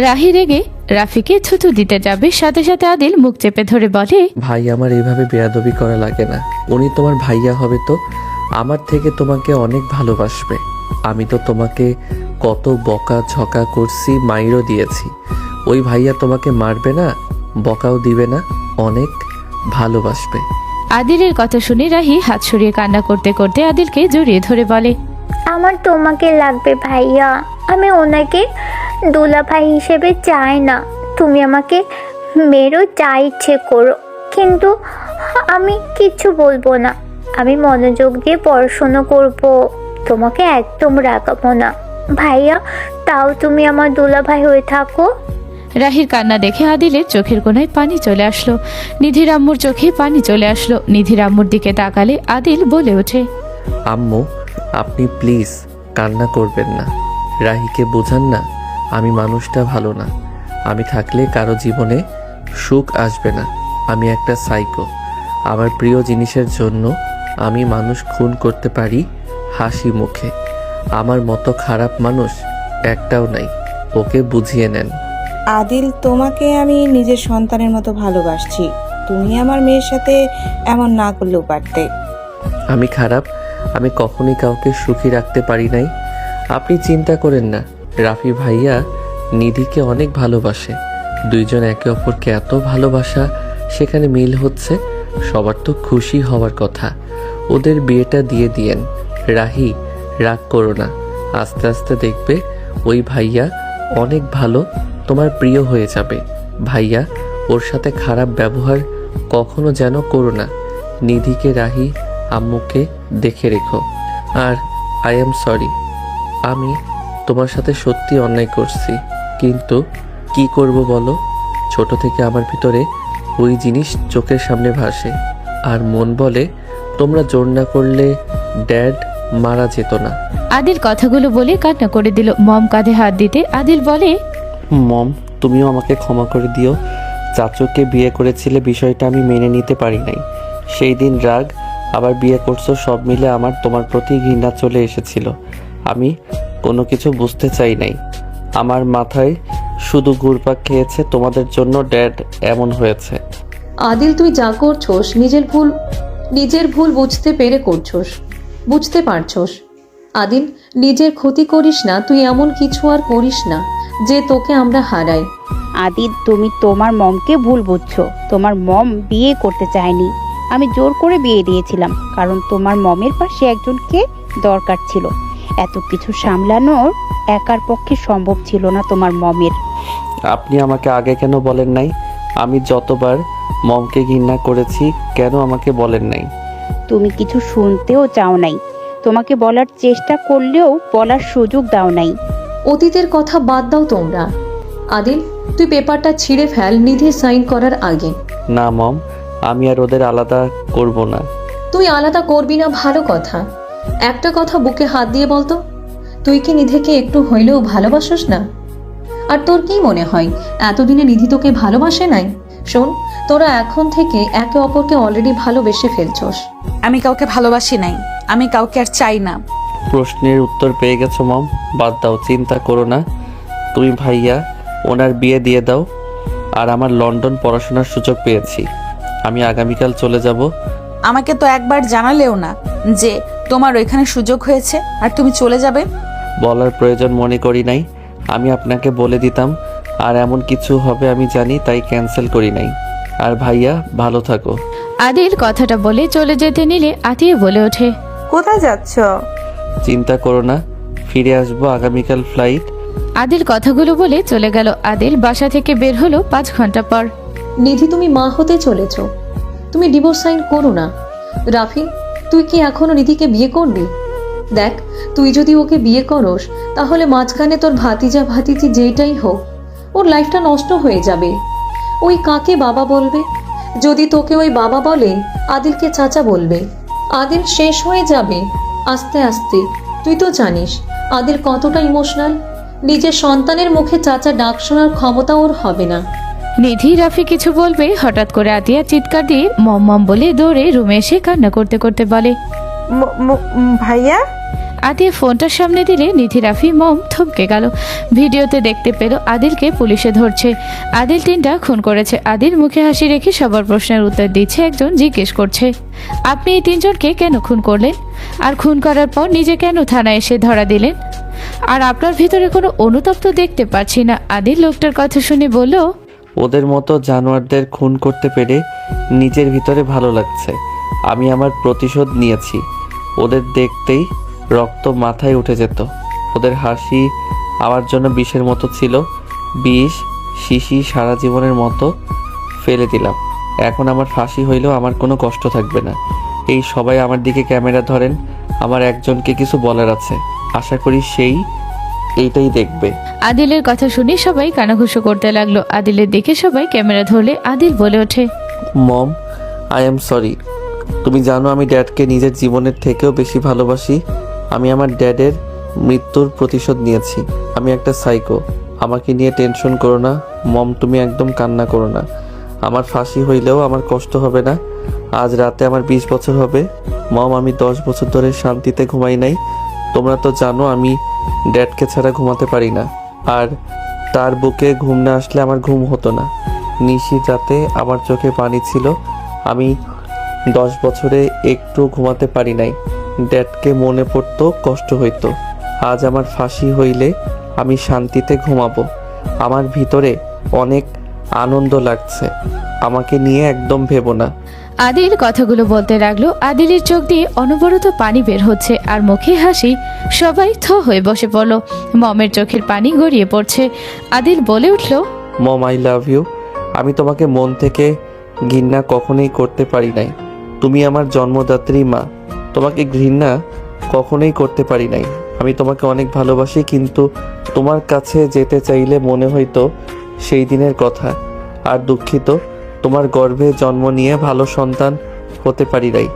রাহি রেগে রাফিকে থুতু দিতে যাবে, সাথে সাথে আদিল মুখ চেপে ধরে বলে, ভাই, আমার এইভাবে বেয়াদবি করা লাগে না। উনি তোমার ভাইয়া হবে তো আমার থেকে তোমাকে অনেক ভালোবাসবে। আমি তো তোমাকে কত বকা ঝকা করছি, মাইরও দিয়েছি। ওই ভাইয়া তোমাকে মারবে না, বকাও দিবে না, অনেক ভালোবাসবে। আদিলের কথা শুনে রাহি হাত সরিয়ে কান্না করতে করতে আদিলকে জড়িয়ে ধরে বলে, আমার তোমাকে লাগবে ভাইয়া। আমি ওনাকে দুলাভাই হিসেবে চাই না। তুমি আমাকে মেরো, যা ইচ্ছে করো, কিন্তু আমি কিচ্ছু বলবো না। আমি মনোযোগ দিয়ে পড়াশোনা করব, তোমাকে একদম রাগাবো না ভাইয়া। তাও তুমি আমার দুলাভাই হয়ে থাকো। রাহির কান্না দেখে আদিলের চোখের কোণায় পানি চলে আসলো। নিধির আম্মুর চোখে পানি চলে আসলো। নিধির আম্মুর দিকে তাকালে আদিল বলে ওঠে, আম্মু, আপনি প্লিজ কান্না করবেন না। রাহিকে বোঝান না আমি মানুষটা ভালো না। আমি থাকলে কারো জীবনে সুখ আসবে না। আমি একটা সাইকো। আমার প্রিয় জিনিসের জন্য আমি মানুষ খুন করতে পারি হাসি মুখে। আমার মতো খারাপ মানুষ একটাও নাই, ওকে বুঝিয়ে নেন। আদিল, তোমাকে আমি নিজের সন্তানের মতো ভালোবাসছি। তুমি আমার মেয়ের সাথে এমন না করলেও পারতে। আমি খারাপ, আমি কখনই কাউকে সুখী রাখতে পারি নাই। আপনি চিন্তা করেন না, রাফি ভাইয়া নিধিকে অনেক ভালোবাসে। দুইজন একে অপরকে এত ভালোবাসা, সেখানে মিল হচ্ছে, সবার তো খুশি হওয়ার কথা। ওদের বিয়েটা দিয়ে দিয়েন। রাহি, রাগ করো না, আস্তে আস্তে দেখবে ওই ভাইয়া অনেক ভালো, তোমার প্রিয় হয়ে যাবে। ভাইয়া, ওর সাথে খারাপ ব্যবহার কখনো যেন করো না। নিধিকে, রাহি আম্মুকে দেখে রেখো। আর আই এম সরি, আমি তোমার সাথে সত্যি অন্যায় করছি, কিন্তু কি করব বলো? ছোট থেকে আমার ভিতরে ওই জিনিস চোখের সামনে ভাসে, আর মন বলে তোমরা জোর না করলে ড্যাড মারা যেত না। আদিল কথাগুলো বলে কান্না করে দিল। মম কাঁধে হাত দিতে আদিল বলে, মম, তুমিও আমাকে ক্ষমা করে দিও। চাচুকে বিয়ে করেছিলে, বিষয়টা আমি মেনে নিতে পারি নাই। সেই দিন রাগ, আবার বিয়ে করছো, সব মিলে আমার তোমার প্রতি ঘৃণা চলে এসেছিল। আমি কোনো কিছু বুঝতে চাই নাই। আমার মাথায় শুধু ঘুরপাক খেয়েছে, তোমাদের জন্য ড্যাড এমন হয়েছে। আদিল, তুই যা করছোস নিজের ভুল বুঝতে পেরে করছোস, বুঝতে পারছোস। আদিল, নিজের ক্ষতি করিস না। তুই এমন কিছু আর করিস না যে তোকে আমরা হারাই। আদিল, তুমি তোমার মমকে ভুল বুঝছো। তোমার মম বিয়ে করতে চায়নি, আমি জোর করে বিয়ে দিয়েছিলাম, কারণ তোমার মমের পাশে একজনকে দরকার ছিল। এত কিছু সামলানোর একার পক্ষে সম্ভব ছিল না তোমার মমের। আপনি আমাকে আগে কেন বলেন নাই? আমি যতবার মমকে ঘৃণা করেছি কেন আমাকে বলেন নাই? তুমি কিছু শুনতেও চাও নাই, তোমাকে বলার চেষ্টা করলেও বলার সুযোগ দাও নাই। অতীতের কথা বাদ দাও তোমরা। আদিল, তুই পেপারটা ছিঁড়ে ফেল নিধির সাইন করার আগে। না মম, আমি আর ওদের আলাদা করব না। তুই আলাদা করবি না ভালো কথা। একটা কথা বুকে হাত দিয়ে বলতো, তুই কি নিধিকে একটু হইলেও ভালোবাসোস না? আর তোর কি মনে হয় এতদিনে নিধি তোকে ভালোবাসে নাই? শোন, তোরা এখন থেকে একে অপরকে অলরেডি ভালোবেসে ফেলছোস। আমি কাউকে ভালোবাসি নাই, আমি কাউকে আর চাই না। প্রশ্নের উত্তর পেয়ে গেছো মম, বাদ দাও, চিন্তা করো না। তুমি ভাইয়া ওনার বিয়ে দিয়ে দাও। আর আমার লন্ডন পড়াশোনার সুযোগ পেয়েছি, আমি আগামীকাল চলে যাব। আমাকে তো একবার জানালেও না যে তোমার ওইখানে সুযোগ হয়েছে আর তুমি চলে যাবে। বলার প্রয়োজন মনে করি নাই, আমি আপনাকে বলে দিতাম। আর এমন কিছু হবে আমি জানি, তাই ক্যান্সেল করি নাই। আর ভাইয়া ভালো থাকো। আদিল কথাটা বলে চলে যেতে নিলে আতিয়া বলে ওঠে, কোথায় যাচ্ছ? চিন্তা করো না, ফিরে আসবো আগামীকাল ফ্লাইট। আদিল কথাগুলো বলে চলে গেল। আদিল বাসা থেকে বের হলো 5 ঘন্টা পর। নিধি, তুমি মা হতে চলেছ, তুমি ডিভোর্স সাইন করো না। রাফি, তুই কি এখনো নিধিকে বিয়ে করবি? দেখ, তুই যদি ওকে বিয়ে করস তাহলে মাঝখানে তোর ভাতিজা ভাতিজি যেটাই হোক, ওর লাইফটা নষ্ট হয়ে যাবে। ওই কাকে বাবা বলবে? যদি তোকে ওই বাবা বলে, আদিলকে চাচা বলবে। আদিল শেষ হয়ে যাবে আস্তে আস্তে। তুই তো জানিস আদিল কতটা ইমোশনাল। নিজের সন্তানের মুখে চাচা ডাক শোনার ক্ষমতা ওর হবে না। নিধি রাফি কিছু বলবে, হঠাৎ করে আতিয়া চিৎকার দিয়ে মম মম বলে দৌড়ে রুমে এসে কান্না করতে করতে বলে, ভাইয়া। আতিয়া ফোনটার সামনে দিলে নিধি রাফি মম থমকে গেল। ভিডিওতে দেখতে পেল আদিলকে পুলিশে ধরছে। আদিল 3টা খুন করেছে। আদিল মুখে হাসি রেখে সবার প্রশ্নের উত্তর দিচ্ছে। একজন জিজ্ঞেস করছে, আপনি এই 3 জনকে কেন খুন করলেন? আর খুন করার পর নিজে কেন থানায় এসে ধরা দিলেন? আর আপনার ভিতরে কোনো অনুতাপ তো দেখতে পাচ্ছি না। আদিল লোকটার কথা শুনে বলল, ওদের মতো জানোয়ারদের খুন করতে পেরে নিজের ভিতরে ভালো লাগছে। আমি আমার প্রতিশোধ নিয়েছি। ওদের দেখতেই রক্ত মাথায় উঠে যেত। ওদের হাসি আমার জন্য বিষের মতো ছিল। বিষ শিশি সারা জীবনের মতো ফেলে দিলাম। এখন আমার ফাঁসি হইলেও আমার কোনো কষ্ট থাকবে না। এই সবাই আমার দিকে ক্যামেরা ধরেন, আমার একজনকে কিছু বলার আছে, আশা করি সেই এইটাই দেখবে। আদিলের কথা শুনে সবাই কানাঘুষো করতে লাগলো। আদিলের দিকে সবাই ক্যামেরা ধরলে আদিল বলে ওঠে, মম, আই এম সরি। তুমি জানো আমি ড্যাডকে নিজের জীবনের থেকেও বেশি ভালোবাসি। আমি আমার ড্যাডের মৃত্যুর প্রতিশোধ নিয়েছি। আমি একটা সাইকো, আমাকে নিয়ে টেনশন করো না। মম, তুমি একদম কান্না করো না। আমার ফাঁসি হইলেও আমার কষ্ট হবে না। আজ রাতে আমার 20 বছর হবে। মম, আমি 10 বছর ধরে শান্তিতে ঘুমাই নাই। তোমরা তো জানো আমি ড্যাডকে ছাড়া ঘুমাতে পারি না। আর তার বুকে ঘুম না আসলে আমার ঘুম হতো না। নিশির রাতে আমার চোখে পানি ছিল। আমি 10 বছরে একটু ঘুমাতে পারি নাই। ড্যাডকে মনে পড়তো, কষ্ট হইতো। আজ আমার ফাঁসি হইলে আমি শান্তিতে ঘুমাবো। আমার ভিতরে অনেক আনন্দ লাগছে। আমাকে নিয়ে একদম ভেবো না। আদিল কথাগুলো বলতে লাগলো। আদিলের চোখ দিয়ে অনবরত পানি বের হচ্ছে আর মুখে হাসি। সবাই থ হয়ে বসে পড়লো। মমের চোখের পানি গড়িয়ে পড়ছে। আদিল বলে উঠল, মম, আই লাভ ইউ। আমি তোমাকে মন থেকে ঘৃণা কখনোই করতে পারি নাই। তুমি আমার জন্মদাত্রী মা। তোমাকে ঘৃণা কখনোই করতে পারি নাই। আমি তোমাকে অনেক ভালোবাসি, কিন্তু তোমার কাছে যেতে চাইলে মনে হইতো সেই দিনের কথা। আর দুঃখিত, তোমার গর্ভে জন্ম নিয়ে ভালো সন্তান হতে পারি নাই।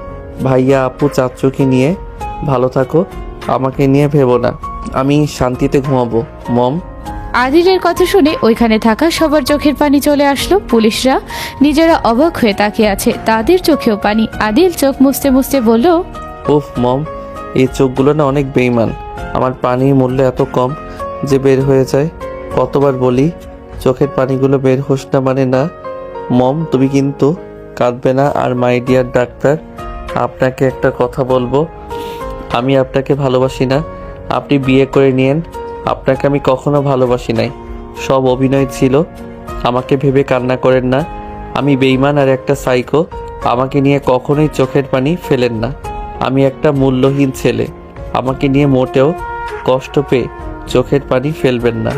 ভাইয়া আপু চাচুকে নিয়ে ভালো থাকো, আমাকে নিয়ে ভেবো না। আমি শান্তিতে ঘুমাবো মম। আদিলের কথা শুনে ওইখানে থাকা সবার চোখের পানি চলে আসলো। পুলিশরা নিজেরা অবাক হয়ে তাকিয়ে আছে, তাদের চোখেও পানি। আদিল চোখ মুছতে মুছতে বলল, উফ মম, এই চোখগুলো না অনেক বেইমান। আমার পানির মূল্য এত কম যে বের হয়ে যায়। কতবার বলি চোখের পানিগুলো বের হোস না, মানে না। মম, তুমি কিন্তু কাঁদবে না। আর মাই ডিয়ার ডাক্তার, আপনাকে একটা কথা বলবো। আমি আপনাকে ভালোবাসি না। আপনি বিয়ে করে নিয়েন। আপনাকে আমি কখনো ভালোবাসি নাই। সব অভিনয় ছিল। আমাকে ভেবে কান্না করেন না। আমি বেইমান আর একটা সাইকো। আমাকে নিয়ে কখনোই চোখের পানি ফেলেন না। আমি একটা মূল্যহীন ছেলে। আমাকে নিয়ে মোটেও কষ্ট পেয়ে চোখের পানি ফেলবেন না।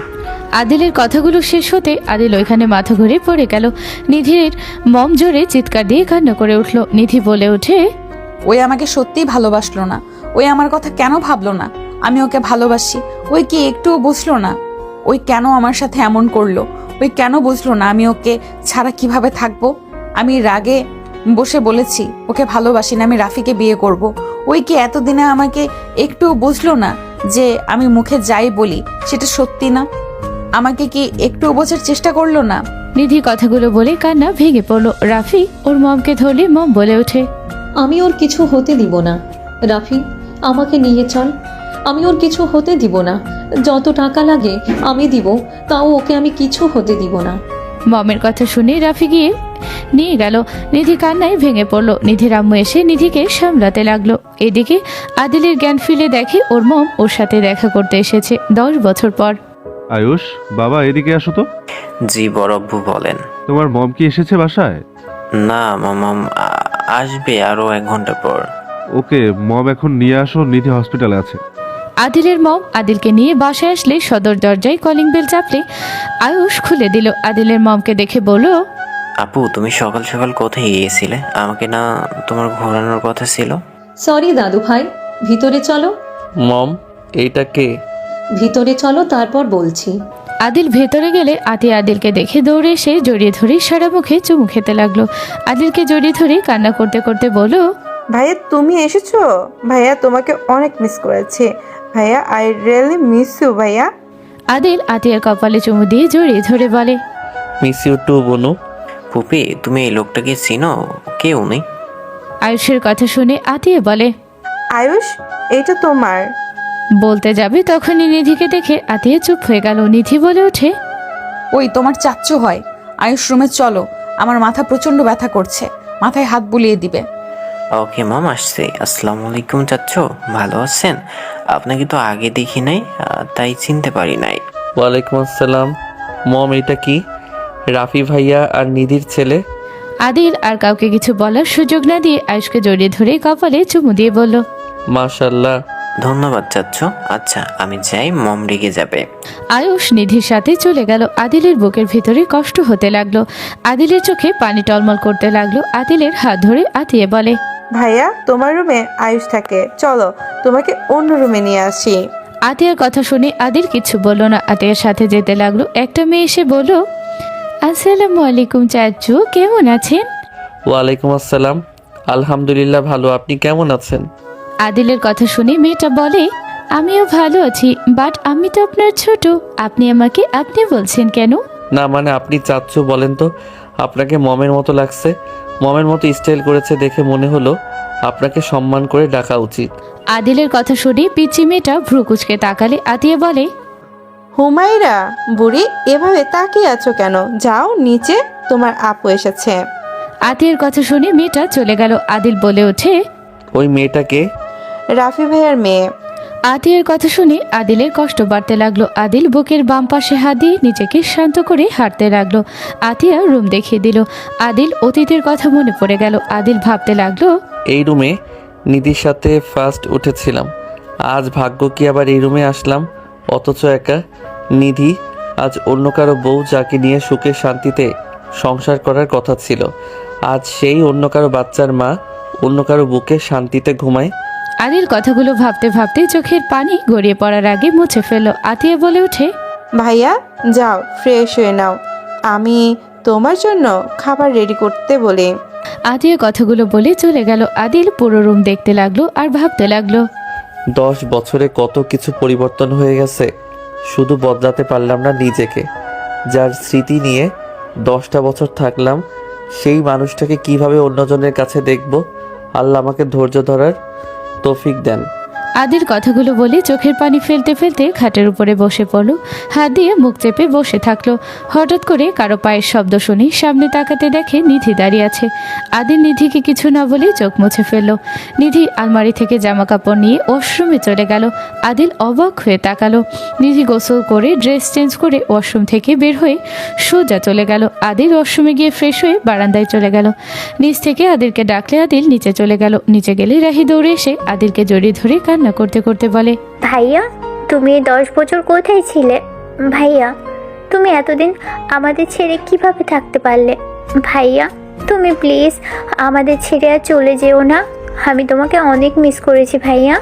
আদিলের কথাগুলো শেষ হতে আদিল ওইখানে মাথা ঘুরে পড়ে গেল। নিধির মম জোরে চিৎকার দিয়ে কান্না করে উঠল। নিধি বলে ওঠে, ওই আমাকে সত্যিই ভালোবাসলো না। ওই আমার কথা কেন ভাবলো না? আমি ওকে ভালোবাসি। ওই কি একটুও বুঝলো না? ওই কেন আমার সাথে এমন করলো? ওই কেন বুঝলো না আমি ওকে ছাড়া কিভাবে থাকবো? আমি রাগে বসে বলেছি ওকে ভালোবাসি না, আমি রাফিকে বিয়ে করব। ওই কি এতদিনে আমাকে একটুও বুঝলো না যে আমি মুখে যাই বলি সেটা সত্যি না? আমাকে কি একটুও বোঝার চেষ্টা করলো না? নিধি কথাগুলো বলে কান্না ভেঙে পড়লো। রাফি ওর মমকে ধরলে মম বলে ওঠে, আমি ওর কিছু হতে দিব না। রাফি, আমাকে নিয়ে চল। আমি ওর কিছু হতে দিব না। যত টাকা লাগে আমি দিব, তাও ওকে আমি কিছু হতে দিব না। মমের কথা শুনে রাফি গিয়ে নিয়ে গেল। নিধি কান্নায় ভেঙে পড়লো। নিধির আম্মু এসে নিধিকে সামলাতে লাগলো। এদিকে আদিলের জ্ঞান ফিরে দেখে ওর মম ওর সাথে দেখা করতে এসেছে 10 বছর পর। আয়ুষ, বাবা এদিকে আসো তো। জি বড় আব্বু বলেন। তোমার মম কি এসেছে বাসায়? না মামাম, আসবে আরো 1 ঘন্টা পর। ওকে, মম এখন নিয়ে আসো, নিধি হসপিটালে আছে। আদিলের মম আদিলকে নিয়ে বাসায় আসলে সদর দরজায় কলিং বেল চাপলে আয়ুষ খুলে দিল। আদিলের মমকে দেখে বলল, আপু তুমি সকাল সকাল কোথায় গিয়েছিলে? আমাকে না তোমার ঘোরানোর কথা ছিল। সরি দাদু ভাই, ভিতরে চলো। মম, এইটা কে? ভিতরে চলো, তারপর বলছি। আদিল ভেতরে গেলে আতিয়া আদিলকে দেখে দৌড়ে এসে জড়িয়ে ধরে সারা মুখে চুমু খেতে লাগলো। আদিলকে জড়িয়ে ধরে কান্না করতে করতে বলল, ভাইয়া তুমি এসেছো? ভাইয়া তোমাকে অনেক মিস করেছি ভাইয়া, আই রিয়েলি মিস ইউ ভাইয়া। আদিল আতিয়ার কপালে চুমু দিয়ে জড়িয়ে ধরে বলে, মিস ইউ টু বনু। পুপি তুমি এই লোকটাকে চিনো? কে উনি? আয়ুষের কথা শুনে আতিয়া বলে, আয়ুষ, এটা তোমার। বলতে যাবে তখনই নিধিকে দেখে আতিয়া চুপ হয়ে গেল। নিধি বলে ওঠে, ওই তোমার চাচ্চু হয়। আয়ুষ রুমে চলো, আমার মাথা প্রচন্ড ব্যথা করছে, মাথায় হাত বুলিয়ে দিবে। ওকে মাম, আসছে। আসসালামু আলাইকুম চাচ্চু, ভালো আছেন? আপনাকে তো আগে দেখি নাই, তাই চিনতে পারি নাই। ওয়ালাইকুম আসসালাম। মম, এটা কি? রাফি ভাইয়া আর নিধির ছেলে। আদিল আর কাউকে কিছু বলার সুযোগ না দিয়ে আয়ুষকে জড়িয়ে ধরে কপালে চুমু দিয়ে বলল, মাশাআল্লাহ। ধন্যবাদ চাচ্চু। আচ্ছা আমি যাই, মম রেগে যাবে। আয়ুষ নিধির সাথে চলে গেল। আদিলের বুকের ভিতরে কষ্ট হতে লাগলো। আদিলের চোখে পানি টলমল করতে লাগলো। আদিলের হাত ধরে আতিয়ে বলে, ভাইয়া তোমার রুমে আয়ুষ থাকে, চলো তোমাকে অন্য রুমে নিয়ে আসি। আতিয়ার কথা শুনে আদিল কিছু বলল না। আতিয়ার সাথে যেতে লাগলো। একটা মেয়ে এসে বলল, আসসালামু আলাইকুম চাচু, কেমন আছেন? ওয়ালাইকুম আসসালাম। আলহামদুলিল্লাহ ভালো, আপনি কেমন আছেন? আদিলের কথা শুনে মেয়েটা বলে, আমিও ভালো আছি, বাট আমি তো আপনার ছোট, আপনি আমাকে আপনি বলছেন কেন? না মানে আপনি চাচ্ছু বলেন তো, আপনাকে মমের মতো লাগছে। মমের মতো স্টাইল করেছে দেখে মনে হলো আপনাকে সম্মান করে ডাকা উচিত। আদিলের কথা শুনে পিচ্চি মেয়েটা ভ্রু কুচকে তাকালে আতিয়া বলে, হুমায়রা বুড়ি, এভাবে তাকিয়ে আছো কেন? যাও নিচে, তোমার আপু এসেছে। আতিয়ার কথা শুনে মেয়েটা চলে গেল। আদিল বলে ওঠে, ওই মেয়েটাকে? রাফি ভাইয়ার মেয়ে। আতিয়ার কথা শুনে আদিলের কষ্ট বাড়তে লাগলো। আদিল বুকের বাম পাশে হাত দিয়ে নিজেকে শান্ত করে হাঁটতে লাগলো। আতিয়া রুম দেখিয়ে দিল। আদিল অতীতের কথা মনে পড়ে গেল। আদিল ভাবতে লাগলো, এই রুমে নিধির সাথে ফার্স্ট উঠেছিলাম, আজ ভাগ্য কি আবার এই রুমে আসলাম, অথচ একা। নিধি আজ অন্য কারো বউ, যাকে নিয়ে সুখে শান্তিতে সংসার করার কথা ছিল, আজ সেই অন্য কারো বাচ্চার মা, অন্য কারো বুকে শান্তিতে ঘুমায়। আদিল কথাগুলো ভাবতে ভাবতে চোখের পানি গড়িয়ে পড়ার আগে মুছে ফেলল। আতিয়া বলে ওঠে, ভাইয়া যাও ফ্রেশ হয়ে নাও, আমি তোমার জন্য খাবার রেডি করতে বলি। আতিয়া কথাগুলো বলে চলে গেল। আদিল পুরো রুম দেখতে লাগলো আর ভাবতে লাগলো, 10 বছরে কত কিছু পরিবর্তন হয়ে গেছে, শুধু বদলাতে পারলাম না নিজেকে। যার স্মৃতি নিয়ে 10টা বছর থাকলাম, সেই মানুষটাকে কিভাবে অন্যজনের কাছে দেখব। আল্লাহ আমাকে ধৈর্য ধরার তৌফিক দেন। আদিল কথাগুলো বলে চোখের পানি ফেলতে ফেলতে খাটের উপরে বসে পড়ল। হাত দিয়ে মুখ চেপে বসে থাকলো। হঠাৎ করে কারো পায়ের শব্দ শুনে সামনে তাকাতে দেখে নিধি দাঁড়িয়ে আছে। আদিল নিধিকে কিছু না বলে চোখ মুছে ফেলল। নিধি আলমারি থেকে জামা কাপড় নিয়ে ওয়াশরুমে চলে গেল। আদিল অবাক হয়ে তাকালো। নিধি গোসল করে ড্রেস চেঞ্জ করে ওয়াশরুম থেকে বের হয়ে সোজা চলে গেল। আদিল ওয়াশরুমে গিয়ে ফ্রেশ হয়ে বারান্দায় চলে গেল। নিচ থেকে আদিলকে ডাকলে আদিল নিচে চলে গেল। নিচে গেলে রাহি দৌড়ে এসে আদিলকে জড়িয়ে ধরে কান্না করতে করতে বলে, ভাইয়া তুমি 10 বছর কোথায় ছিলে? ভাইয়া তুমি এতদিন আমাদের ছেড়ে কিভাবে থাকতে পারলে? ভাইয়া, তুমি প্লিজ আমাদের ছেড়ে আর চলে যেও না। আমি তোমাকে অনেক মিস করেছি ভাইয়া।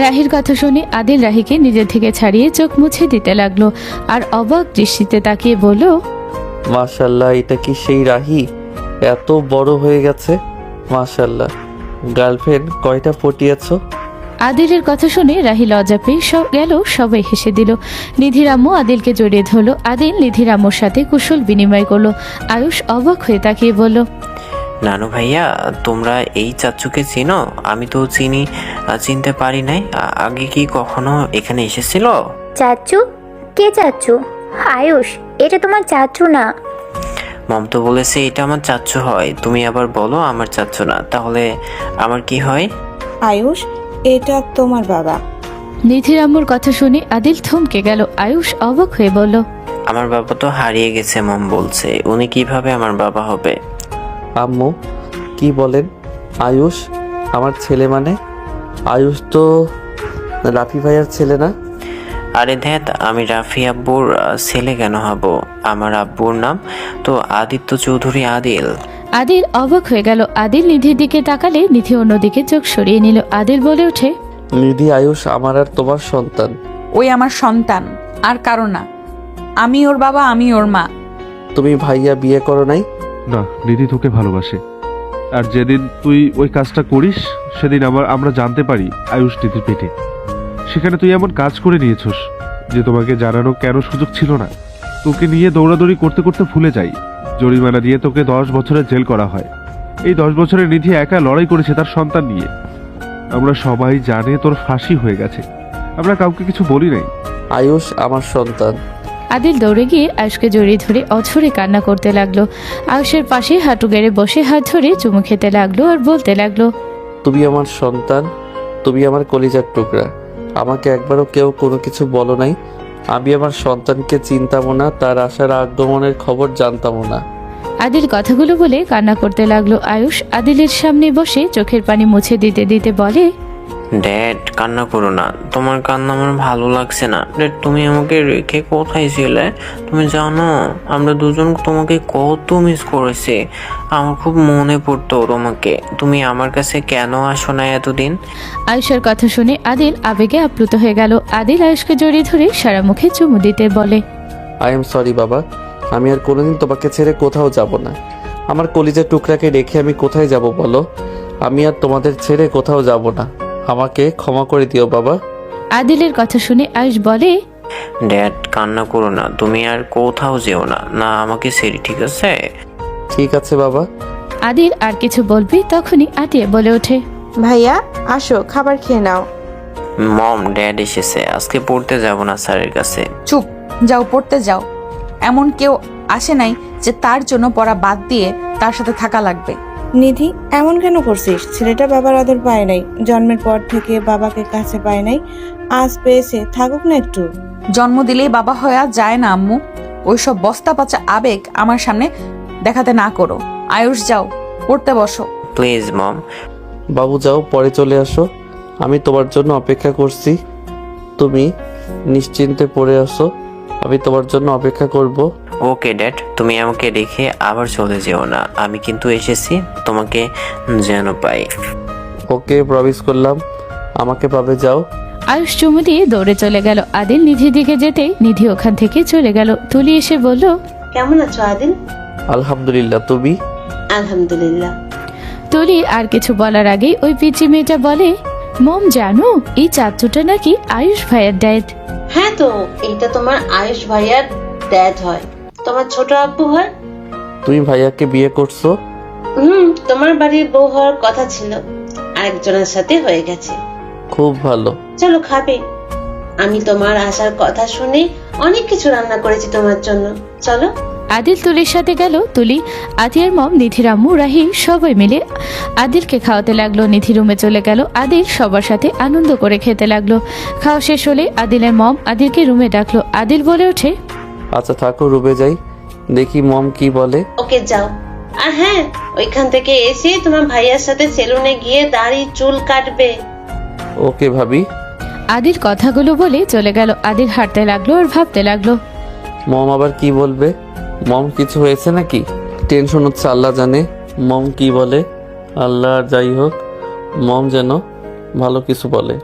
রাহির কথা শুনে আদিল রাহিকে নিজের থেকে ছাড়িয়ে চোখ মুছে দিতে লাগলো আর অবাক দৃষ্টিতে তাকিয়ে বলল, মাশাল্লাহ, এটা কি সেই রাহি? এত বড় হয়ে গেছে। মাশাল্লাহ। গার্লফ্রেন্ড কয়টা পটিয়েছো? আদিলের কথা শুনে রাহি লজ্জা পেয়ে গেল। সবাই হেসে দিল। নিধির আম্মু আদিলকে জড়িয়ে ধরলো। আদিল নিধির আম্মুর সাথে কুশল বিনিময় করলো। আয়ুষ অবাক হয়ে তাকিয়ে বলল, নানু ভাইয়া, তোমরা এই চাচ্চুকে চিনো? আমি তো চিনতে পারি নাই। আগে কি কখনো এখানে এসেছিল? চাচু? কে চাচু? আয়ুষ, এটা তোমার চাচু না। মম তো বলেছে এটা আমার চাচ্চু হয়। তুমি আবার বলো আমার চাচ্চু না, তাহলে আমার কি হয়? আয়ুষ, এটা তোমার বাবা। নিধির আম্মুর কথা শুনে আদিল থমকে গেল। আয়ুষ অবাক হয়ে বলল, আমার বাবা তো হারিয়ে গেছে। মম বলছে উনি কিভাবে আমার বাবা হবে? আম্মু কি বলেন? আয়ুষ আমার ছেলে মানে? আয়ুষ তো রাফি ভাইয়ার ছেলে না? আরে ধ্যাত, আমি রাফি আব্বুর ছেলে কেন হব? আমার আব্বুর নাম তো আদিত্য চৌধুরী আদিল। আদিল অবাক হয়ে গেল। আদিল নিধির দিকে তাকালে নিধি অন্যদিকে চোখ সরিয়ে নিল। আদিল বলে ওঠে, নিধি, আয়ুষ আমার আর তোমার সন্তান। ওই আমার সন্তান, আর কারো না। আমি ওর বাবা, আমি ওর মা। তুমি ভাইয়া বিয়ে করো নাই? না, নিধি তোকে ভালোবাসে। আর যেদিন তুই ওই কাজটা করিস সেদিন আমরা জানতে পারি আয়ুষ নিধির পেটে। সেখানে তুই এমন কাজ করে নিয়েছস যে তোমাকে জানানো কেন সুযোগ ছিল না। তোকে নিয়ে দৌড়াদৌড়ি করতে করতে ভুলে যাই। জরিমানা দিয়ে তোকে 10 বছরের জেল করা হয়। এই 10 বছরের নিধি একা লড়াই করেছে তার সন্তান নিয়ে। আমরা সবাই জানে তোর ফাঁসি হয়ে গেছে। আমরা কাউকে কিছু বলি নাই। আয়ুষ আমার সন্তান। আদিল দৌড়ে গিয়ে আয়ুষকে জড়িয়ে ধরে অঝরে কান্না করতে লাগলো। আয়ুষের পাশে হাঁটু গেড়ে বসে হাত ধরে চুমু খেতে লাগলো আর বলতে লাগলো, তুমি আমার সন্তান, তুমি আমার কলিজার টুকরা। আমাকে একবারও কেউ কোনো কিছু বলো নাই। আমি আমার সন্তানকে চিনতামও না, তার আসার আগমনের খবর জানতামও না। আদিল কথাগুলো বলে কান্না করতে লাগলো। আয়ুষ আদিলের সামনে বসে চোখের পানি মুছে দিতে দিতে বলে, ড্যাড, কান্না করো না। তোমার কান্না আমার ভালো লাগছে না। ড্যাড, তুমি আমাকে রেখে কোথায় ছিলে? তুমি জানো আমরা দুজন তোমাকে কত মিস করেছি। আমার খুব মনে পড়তো তোমাকে। তুমি আমার কাছে কেন আসো না এতদিন? আয়ুষের কথা শুনে আদিল আবেগে আপ্লুত হয়ে গেল। আদিল আয়ুষকে জড়িয়ে ধরে সারা মুখে চুমু দিতে বলে, আই এম সরি বাবা, আমি আর কোনোদিন তোমাকে ছেড়ে কোথাও যাব না। আমার কলিজার টুকরাকে রেখে আমি কোথায় যাব বলো? আমি আর তোমাদের ছেড়ে কোথাও যাব না। আমাকে ক্ষমা করে দিও বাবা। আদিলের কথা শুনে আয়ুষ বলে, ড্যাড, কান্না করো না। তুমি আর কোথাও যেও না, না আমাকে ছেড়ে, ঠিক আছে? ঠিক আছে বাবা। আদিল আর কিছু বলবি তখনই আতিয়া বলে ওঠে, ভাইয়া, আসো, খাবার খেয়ে নাও। মম, ড্যাড এসেছে। আজকে পড়তে যাব না স্যারের কাছে। চুপ, যাও পড়তে যাও। এমন কেউ আসে নাই যে তার জন্য পড়া বাদ দিয়ে তার সাথে থাকা লাগবে। নিধি, এমন কেন করছিস? ছেলেটা বাবার আদর পায় নাই, জন্মের পর থেকে বাবাকে কাছে পায় নাই, আজ পেয়েছে, থাকুক না একটু। জন্ম দিলেই বাবা হয়ে যায় না আম্মু। ওইসব বস্তা পচা আবেগ আমার সামনে দেখাতে না করো। আয়ুষ, যাও পড়তে বসো। প্লিজ মম। বাবু যাও, পরে চলে আসো। আমি তোমার জন্য অপেক্ষা করছি। তুমি নিশ্চিন্তে পড়ে আসো, আমি তোমার জন্য অপেক্ষা করব। ওকে ড্যাড, তুমি আমাকে রেখে আবার চলে যেও না। আমি কিন্তু এসেছি, তোমাকে যেন পাই। ওকে, প্রমিস করলাম আমাকে পাবে। যাও। আয়ুষ চুমু দিয়ে দৌড়ে চলে গেল। আদিল নিধির দিকে যেতেই নিধি ওখান থেকে চলে গেল। তুলি এসে বলল, কেমন আছো আদিল? আলহামদুলিল্লাহ, তুমি? আলহামদুলিল্লাহ। তুলি আর কিছু বলার আগেই ওই পিচি মেয়েটা বলে, মম জানো এই চাচুটা নাকি আয়ুষ ভাইয়ের ড্যাড। হ্যাঁ তো, এটা তোমার আয়ুষ ভাইয়ার ড্যাড হয়, তোমার ছোট আব্বু হয়। তুমি ভাইয়াকে বিয়ে করছো? তোমার বাড়ির বউ হওয়ার কথা ছিল, আরেকজনের সাথে হয়ে গেছে। খুব ভালো। চলো খাবে। আমি তোমার আসার কথা শুনে অনেক কিছু রান্না করেছি তোমার জন্য, চলো। আদিল তুলির সাথে গেল। তুলি, আদিয়ার মম, নিধির আম্মু, রাহি সবাই মিলে আদিলকে খাওয়াতে লাগলো। নিধি রুমে চলে গেল। আদিল সবার সাথে আনন্দ করে খেতে লাগলো। খাওয়া শেষ হলে আদিলের মম আদিলকে রুমে ডাকলো। আদিল বলে ওঠে, আচ্ছা থাকো, রুমে যাই, দেখি মম কি বলে। ওকে, যাও। আর হ্যাঁ, ওইখান থেকে এসে তোমার ভাইয়ার সাথে সেলুনে গিয়ে দাড়ি চুল কাটবে। ওকে ভাবি। আদিল কথাগুলো বলে চলে গেল। আদিল হাঁটতে লাগলো আর ভাবতে লাগলো, মম আবার কি বলবে? মম কিছু হয়েছে নাকি? টেনশন হচ্ছে, আল্লাহ জানে মম কি বলে। আল্লাহ আর যাই হোক, মম যেন ভালো কিছু বলে।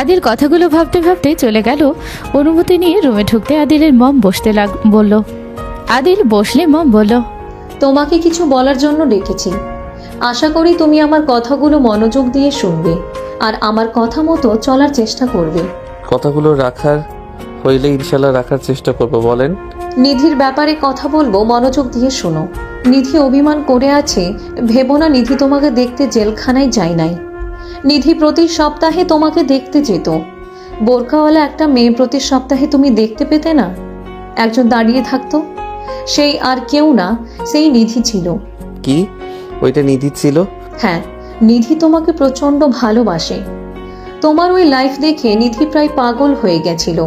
আদিল কথাগুলো ভাবতে ভাবতে চলে গেল। অনুমতি নিয়ে রুমে ঢুকতে আদিলের মম বসতে বলল। আদিল বসলে মম বলল, তোমাকে কিছু বলার জন্য ডেকেছি। আশা করি তুমি আমার কথাগুলো মনোযোগ দিয়ে শুনবে আর আমার কথা মতো চলার চেষ্টা করবে। কথাগুলো রাখার হইলে ইনশাল্লাহ রাখার চেষ্টা করব, বলেন। নিধির ব্যাপারে কথা বলবো, মনোযোগ দিয়ে শোনো। নিধি অভিমান করে আছে, ভেবো না নিধি তোমাকে দেখতে জেলখানায় যায় নাই। নিধি প্রতি সপ্তাহে তোমাকে দেখতে যেত। বোরকাওয়ালা একটা মেয়ে প্রতি সপ্তাহে তুমি দেখতে পেতে না? একজন দাঁড়িয়ে থাকতো, সেই আর কেউ না, সেই নিধি ছিল। কি ওইটা নিধি ছিল? হ্যাঁ, নিধি তোমাকে প্রচণ্ড ভালোবাসে। তোমার ওই লাইফ দেখে নিধি প্রায় পাগল হয়ে গেছিল।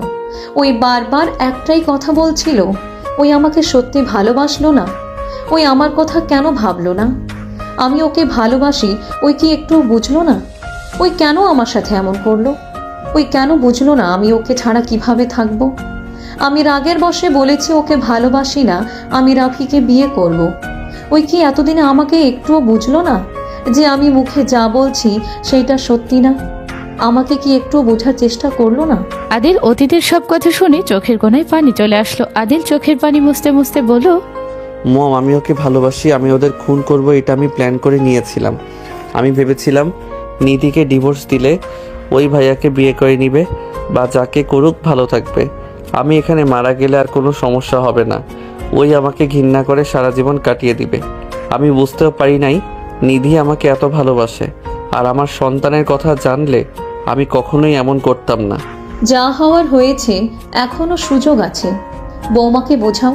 ওই বারবার একটাই কথা বলছিল, ওই আমাকে সত্যি ভালোবাসলো না, ওই আমার কথা কেন ভাবলো না? আমি ওকে ভালোবাসি, ওই কি একটু বুঝলো না? ওই কেন আমার সাথে এমন করলো? ওই কেন বুঝলো না আমি ওকে ছাড়া কিভাবে থাকবো? আমি রাগের বশে বলেছি ওকে ভালোবাসি না, আমি রাফিকে বিয়ে করব। ওই কি এতদিনে আমাকে একটুও বুঝলো না যে আমি মুখে যা বলছি সেটা সত্যি না? আমাকে কি একটুও বোঝার চেষ্টা করলো না? আদিল অতীতের সব কথা শুনে চোখের কোণায় পানি চলে আসলো। আদিল চোখের পানি মুছতে মুছতে বলল, মম আমি ওকে ভালোবাসি, আমি ওদের খুন করব, এটা আমি প্ল্যান করে নিয়েছিলাম। আমি ভেবেছিলাম নিধিকে ডিভোর্স দিলে ওই ভাইয়াকে বিয়ে করে নিবে বা যাকে করুক ভালো থাকবে। আমি এখানে মারা গেলে আর কোনো সমস্যা হবে না, ওই আমাকে ঘৃণা করে সারা জীবন কাটিয়ে দিবে। আমি বুঝতেও পারি নাই নিধি আমাকে এত ভালোবাসে, আর আমার সন্তানের কথা জানলে আমি কখনোই এমন করতাম না। যা হওয়ার হয়েছে, এখনো সুযোগ আছে। বৌমাকে বোঝাও,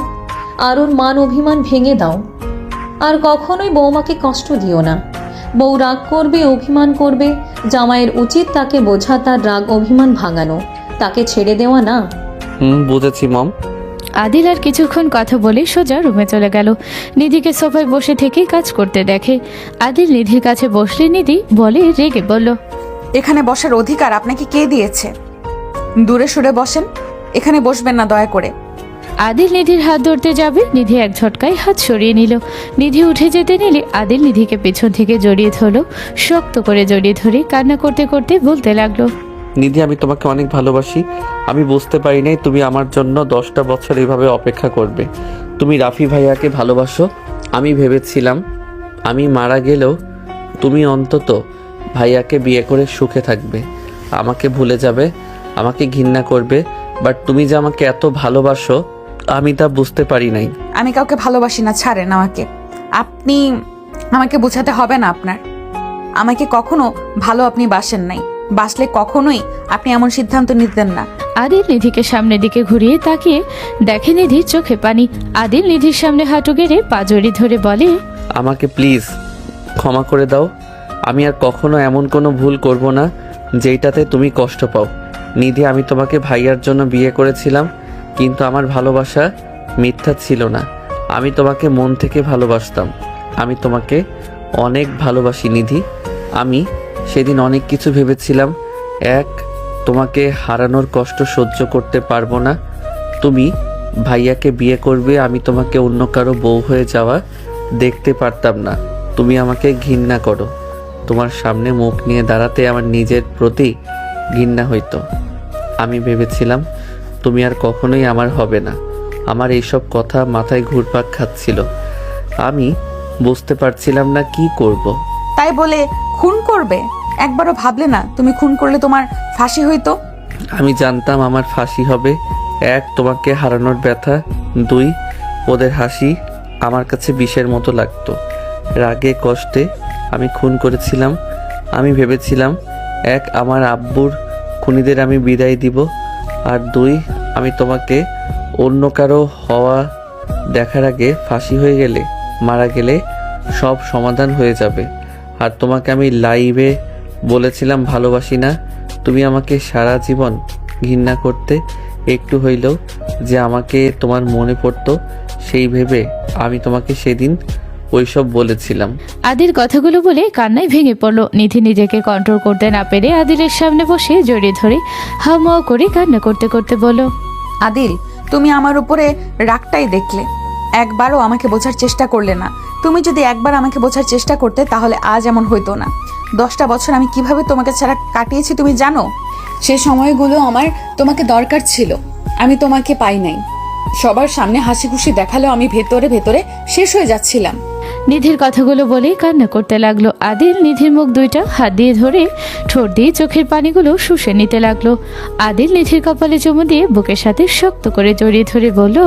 আর ওর মান অভিমান ভেঙে দাও। আর কখনোই বৌমাকে কষ্ট দিও না। বউ রাগ করবে, অভিমান করবে, জামাইয়ের উচিত তাকে বোঝা, তার রাগ অভিমান ভাঙানো, তাকে ছেড়ে দেওয়া না। বুঝেছি মম। আদিল আর কিছুক্ষণ কথা বলে সোজা রুমে চলে গেল। নিধিকে সোফায় বসে থেকে কাজ করতে দেখে। আদিল নিধির কাছে বসলে নিধি বলে, রেগে বলল, এখানে বসার অধিকার আপনাকে কে দিয়েছে? দূরে সরে বসেন, এখানে বসবেন না দয়া করে। আদিল নিধির হাত ধরতে যাবে, নিধি এক ঝটকায় হাত সরিয়ে নিল। নিধি উঠে যেতে নিলে আদিল নিধিকে পেছন থেকে জড়িয়ে ধরল। শক্ত করে জড়িয়ে ধরে কান্না করতে করতে বলতে লাগলো, নিধি আমি তোমাকে অনেক ভালোবাসি। আমি বুঝতে পারি নাই তুমি আমার জন্য 10টা বছর এইভাবে অপেক্ষা করবে। তুমি রাফি ভাইয়াকে ভালোবাসো। আমি ভেবেছিলাম আমি মারা গেলেও তুমি অন্তত ভাইয়াকে বিয়ে করে সুখে থাকবে, আমাকে ভুলে যাবে, আমাকে ঘৃণা করবে। বাট তুমি যে আমাকে এত ভালোবাসো আমি তা বুঝতে পারি নাই। আমি কাউকে ভালোবাসি না, ছাড়েন আমাকে। আপনি আমাকে বোঝাতে হবে না আপনার। আমাকে কখনো ভালো আপনি বাসেন নাই, বাসলে কখনোই আপনি এমন সিদ্ধান্ত নিতেন না। আদিল নিধিকে সামনের দিকে ঘুরিয়ে তাকিয়ে দেখে নিধির চোখে পানি। আদিল নিধির সামনে হাঁটু গেড়ে পা জড়িয়ে ধরে বলে, আমাকে প্লিজ ক্ষমা করে দাও। আমি আর কখনো এমন কোনো ভুল করব না যেইটাতে তুমি কষ্ট পাও। নিধি আমি তোমাকে ভাইয়ার জন্য বিয়ে করেছিলাম, কিন্তু আমার ভালোবাসা মিথ্যা ছিল না। আমি তোমাকে মন থেকে ভালোবাসতাম। আমি তোমাকে অনেক ভালোবাসি নিধি। আমি সেদিন অনেক কিছু ভেবেছিলাম। এক, তোমাকে হারানোর কষ্ট সহ্য করতে পারবো না। তুমি ভাইয়াকে বিয়ে করবে, আমি তোমাকে অন্য কারো বউ হয়ে যাওয়া দেখতে পারতাম না। তুমি আমাকে ঘৃণা করো। তোমার সামনে মুখ নিয়ে দাঁড়াতে আমার নিজের প্রতি ঘৃণা হইতো। আমি ভেবেছিলাম তুমি আর কখনোই আমার হবে না। আমার এইসব কথা মাথায় ঘুরপাক খাচ্ছিল। আমি বুঝতে পারছিলাম না কি করব। তাই বলে খুন করবে? একবারও ভাবলে না তুমি খুন করলে তোমার ফাঁসি হইতো? আমি জানতাম আমার ফাঁসি হবে। এক, তোমাকে হারানোর ব্যথা। দুই, ওদের হাসি আমার কাছে বিষের মতো লাগতো। রাগে কষ্টে আমি খুন করেছিলাম। আমি ভেবেছিলাম এক, আমার আব্বুর খুনিদের আমি বিদায় দিব, আর দুই, আমি তোমাকে অন্য কারো হওয়া দেখার আগে ফাঁসি হয়ে গেলে, মারা গেলে সব সমাধান হয়ে যাবে। আর তোমাকে আমি লাইভে বলেছিলাম ভালোবাসি না। তুমি আমাকে সারা জীবন ঘৃণা করতে। একটু হইলেও যে আমাকে তোমার মনে পড়তো সেই ভেবে আমি তোমাকে সেদিন ওইসব বলেছিলাম। আদিল কথাগুলো বলে কান্নায় ভেঙে পড়ল। নিধি নিজেকে কন্ট্রোল করতে না পেরে আদিলের সামনে বসে জড়িয়ে ধরে হাওমাও করে কান্না করতে করতে বলল, আদিল তুমি আমার উপরে রাগটাই দেখলে, একবারও আমাকে বোঝার চেষ্টা করলে না। তুমি যদি একবার আমাকে বোঝার চেষ্টা করতে তাহলে আজ এমন হইতো না। 10টা বছর আমি কিভাবে তোমাকে ছাড়া কাটিয়েছি তুমি জানো? সে সময়গুলো আমার তোমাকে দরকার ছিল, আমি তোমাকে পাই নাই। সবার সামনে হাসি খুশি দেখালেও আমি ভেতরে ভেতরে শেষ হয়ে যাচ্ছিলাম। নিধির কথাগুলো বলেই কান্না করতে লাগলো। আদিল নিধির মুখ দুইটা হাত দিয়ে ধরে ঠোঁট দিয়ে চোখের পানিগুলো শুষে নিতে লাগলো। আদিল নিধির কপালে চুমু দিয়ে বুকের সাথে শক্ত করে জড়িয়ে ধরে বলল,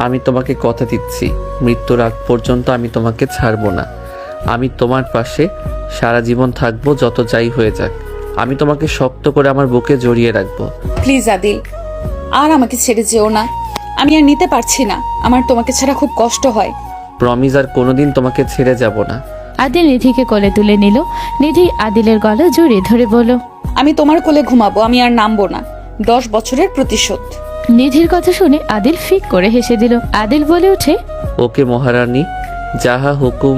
আমি তোমাকে কথা দিচ্ছি, মৃত্যুর আগ পর্যন্ত আমি তোমাকে ছাড়বো না। আমি তোমার পাশে সারা জীবন থাকবো, যত যাই হয়ে যাক। আমি তোমাকে শক্ত করে আমার বুকে জড়িয়ে রাখবো। প্লিজ আদিল, আর আমাকে ছেড়ে যেও না, আমি আর নিতে পারছি না। আমার তোমাকে ছাড়া খুব কষ্ট হয়। প্রমিস, আর কোনোদিন তোমাকে ছেড়ে যাব না। আদিল নিধিকে কোলে তুলে নিল। নিধি আদিলের গলা জড়িয়ে ধরে বলল, আমি তোমার কোলে ঘুমাবো, আমি আর নামবো না। 10 বছরের প্রতিশোধ। নিধির কথা শুনে আদিল ফিক করে হেসে দিল। আদিল বলে ওঠে, ওকে মহারানী, যাহা হুকুম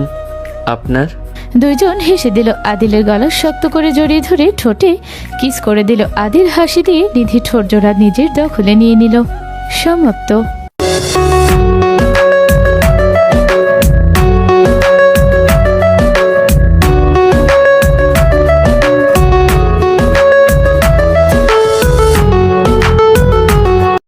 আপনার। দুইজন হেসে দিল। আদিলের গলা শক্ত করে জড়িয়ে ধরে ঠোঁটে কিস করে দিল। আদিল হাসি দিয়ে নিধির ঠোঁট জোড়া নিজের দখলে নিয়ে নিল। সমাপ্ত।